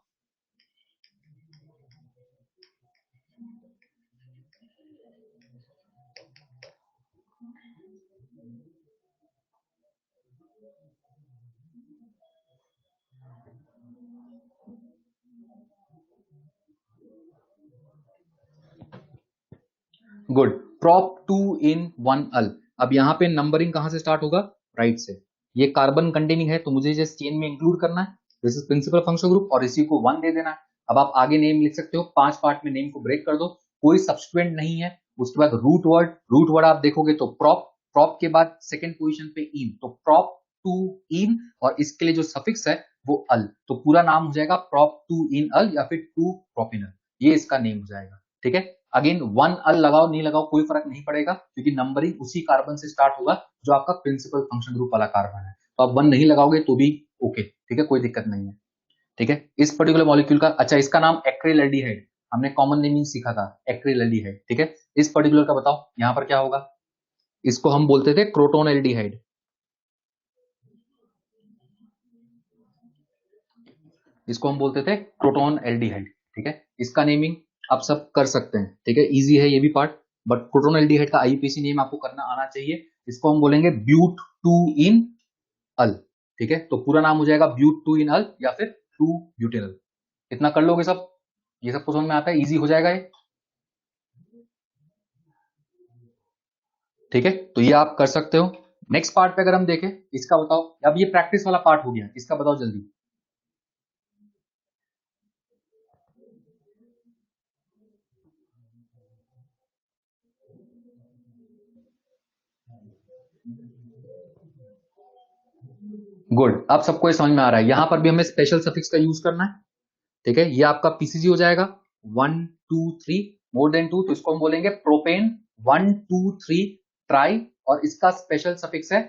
गुड, prop 2 in 1 अल। अब यहाँ पे नंबरिंग कहां से स्टार्ट होगा, राइट से। ये कार्बन कंटेनिंग है तो मुझे जिस चेन में इंक्लूड करना है, this is principal functional group, और इसी को 1 दे देना है। अब आप आगे नेम लिख सकते हो, 5 पार्ट में नेम को ब्रेक कर दो, कोई सब्स्टिट्यूएंट नहीं है। उसके बाद रूट वर्ड आप देखोगे तो prop, prop के बाद सेकेंड पोजिशन पे इन, तो prop 2 in, और इसके लिए जो सफिक्स है वो अल, तो पूरा नाम हो जाएगा prop 2 in अल या फिर 2 प्रोपिनल, ये इसका नेम हो जाएगा। ठीक है, अगेन 1 अल लगाओ नहीं लगाओ कोई फर्क नहीं पड़ेगा, क्योंकि नंबरिंग उसी कार्बन से स्टार्ट होगा जो आपका प्रिंसिपल फंक्शन ग्रुप वाला कार्बन है। तो आप 1 नहीं लगाओगे तो भी ओके, ठीक है, कोई दिक्कत नहीं है। ठीक है, इस पर्टिकुलर मॉलिक्यूल का, अच्छा इसका नाम एक्रिलएल्डिहाइड, हमने कॉमन नेमिंग सीखा था एक्रिलएल्डिहाइड। ठीक है, इस पर्टिकुलर का बताओ यहां पर क्या होगा, इसको हम बोलते थे क्रोटोन एल्डिहाइड, इसको हम बोलते थे क्रोटोन एल्डिहाइड। ठीक है, इसका नेमिंग आप सब कर सकते हैं, ठीक है, इजी है ये भी पार्ट, बट क्रोटोन एल्डिहाइड का आईयूपीएसी नेम आपको करना आना चाहिए। इसको हम बोलेंगे ब्यूट 2 इन अल। ठीक है, तो पूरा नाम हो जाएगा ब्यूट 2 इन अल या फिर 2 ब्यूटेनल। इतना कर लोगे सब, ये सब समझ में आता है, इजी हो जाएगा ये। ठीक है, तो ये आप कर सकते हो। नेक्स्ट पार्ट पे अगर हम देखें, इसका बताओ, अब ये प्रैक्टिस वाला पार्ट हो गया, इसका बताओ जल्दी। गुड, अब सबको ये समझ में आ रहा है। यहां पर भी हमें स्पेशल सफिक्स का यूज करना है। ठीक है, ये आपका पीसीजी हो जाएगा 1 2 3, मोर देन 2, तो इसको हम बोलेंगे प्रोपेन 1 2 3 ट्राई, और इसका स्पेशल सफिक्स है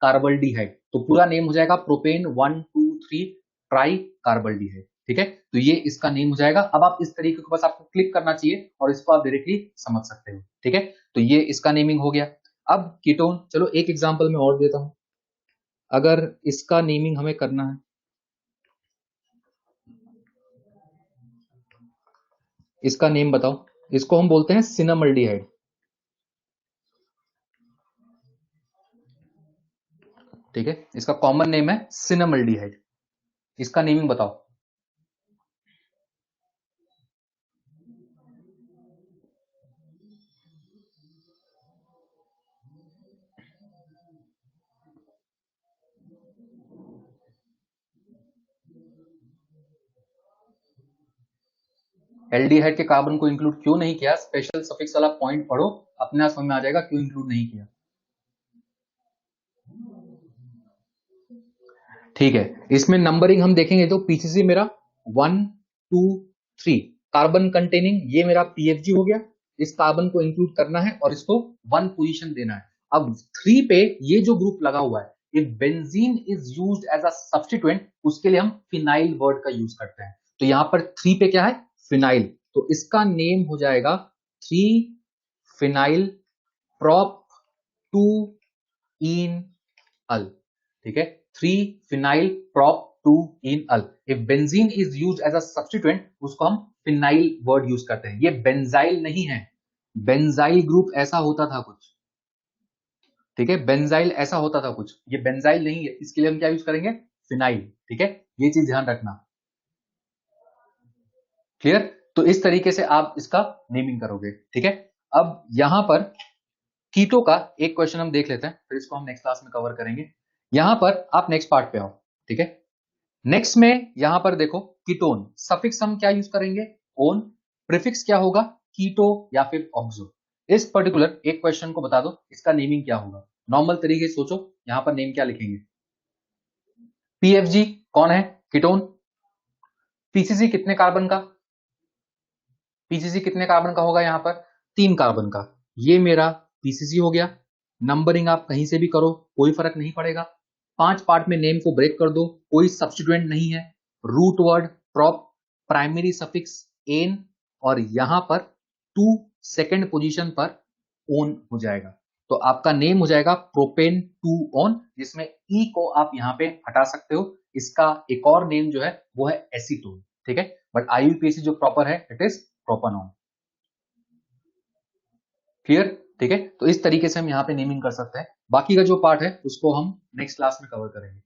कार्बल्डिहाइड, तो पूरा नेम हो जाएगा प्रोपेन 1 2 3 ट्राई कार्बल्डिहाइड। ठीक है, तो ये इसका नेम हो जाएगा। अब आप इस तरीके को बस आपको क्लिक करना चाहिए और इसको आप डायरेक्टली समझ सकते हो। ठीक है, तो ये इसका नेमिंग हो गया। अब कीटोन, चलो एक एग्जांपल मैं और देता हूं, अगर इसका नेमिंग हमें करना है, इसका नेम बताओ, इसको हम बोलते हैं सिनामल्डिहाइड। ठीक है, इसका कॉमन नेम है सिनामल्डिहाइड, इसका नेमिंग बताओ। एल्डिहाइड के कार्बन को इंक्लूड क्यों नहीं किया, स्पेशल सफिक्स वाला पॉइंट पढ़ो, अपने आप समझ में आ जाएगा क्यों इंक्लूड नहीं किया। ठीक है, इसमें नंबरिंग हम देखेंगे तो पीसीसी मेरा 1 2 3 कार्बन कंटेनिंग, ये मेरा पीएफजी हो गया, इस कार्बन को इंक्लूड करना है और इसको 1 पोजीशन देना है। अब 3 पे ये जो ग्रुप लगा हुआ है, if benzene is used as a substituent, उसके लिए हम फिनाइल वर्ड का यूज करते हैं। तो यहां पर 3 पे क्या है, फिनाइल, तो इसका नेम हो जाएगा 3 फिनाइल prop 2 इन अल। ठीक है, 3 phenyl prop 2 en al. If benzene is used as a substituent, उसको हम फिनाइल वर्ड यूज करते हैं। ये बेंजाइल नहीं है, बेंजाइल ग्रुप ऐसा होता था कुछ। ठीक है, बेंजाइल ऐसा होता था कुछ, ये बेंजाइल नहीं है, इसके लिए हम क्या यूज करेंगे, फिनाइल। ठीक है, ये चीज ध्यान रखना। क्लियर, तो इस तरीके से आप इसका नेमिंग करोगे। ठीक है, अब यहां पर कीटो का एक क्वेश्चन हम देख लेते हैं, फिर इसको हम नेक्स्ट क्लास में कवर करेंगे। यहां पर आप नेक्स्ट पार्ट पे आओ। ठीक है, नेक्स्ट में यहां पर देखो कीटोन, सफिक्स हम क्या यूज करेंगे, ओन, प्रीफिक्स क्या होगा, कीटो या फिर ऑक्सो। इस पर्टिकुलर एक क्वेश्चन को बता दो, इसका नेमिंग क्या होगा, नॉर्मल तरीके से सोचो, यहां पर नेम क्या लिखेंगे। पीएफजी कौन है, कीटोन। पीसीसी कितने कार्बन का, पीसीसी कितने कार्बन का होगा, यहां पर 3 कार्बन का, ये मेरा पीसीसी हो गया। नंबरिंग आप कहीं से भी करो कोई फर्क नहीं पड़ेगा। 5 पार्ट में नेम को ब्रेक कर दो, कोई सब्स्टिट्यूएंट नहीं है, root word prop, primary suffix an, और यहां पर 2 सेकेंड पोजीशन पर ओन हो जाएगा। तो आपका नेम हो जाएगा प्रोपेन 2 ओन, जिसमें ई को आप यहां पे हटा सकते हो। इसका एक और नेम जो है वो है एसीटोन। ठीक है, बट आईयूपीएसी जो प्रॉपर है इट इज प्रोपानॉन। क्लियर, ठीक है, तो इस तरीके से हम यहाँ पे नेमिंग कर सकते हैं। बाकी का जो पार्ट है उसको हम नेक्स्ट क्लास में कवर करेंगे।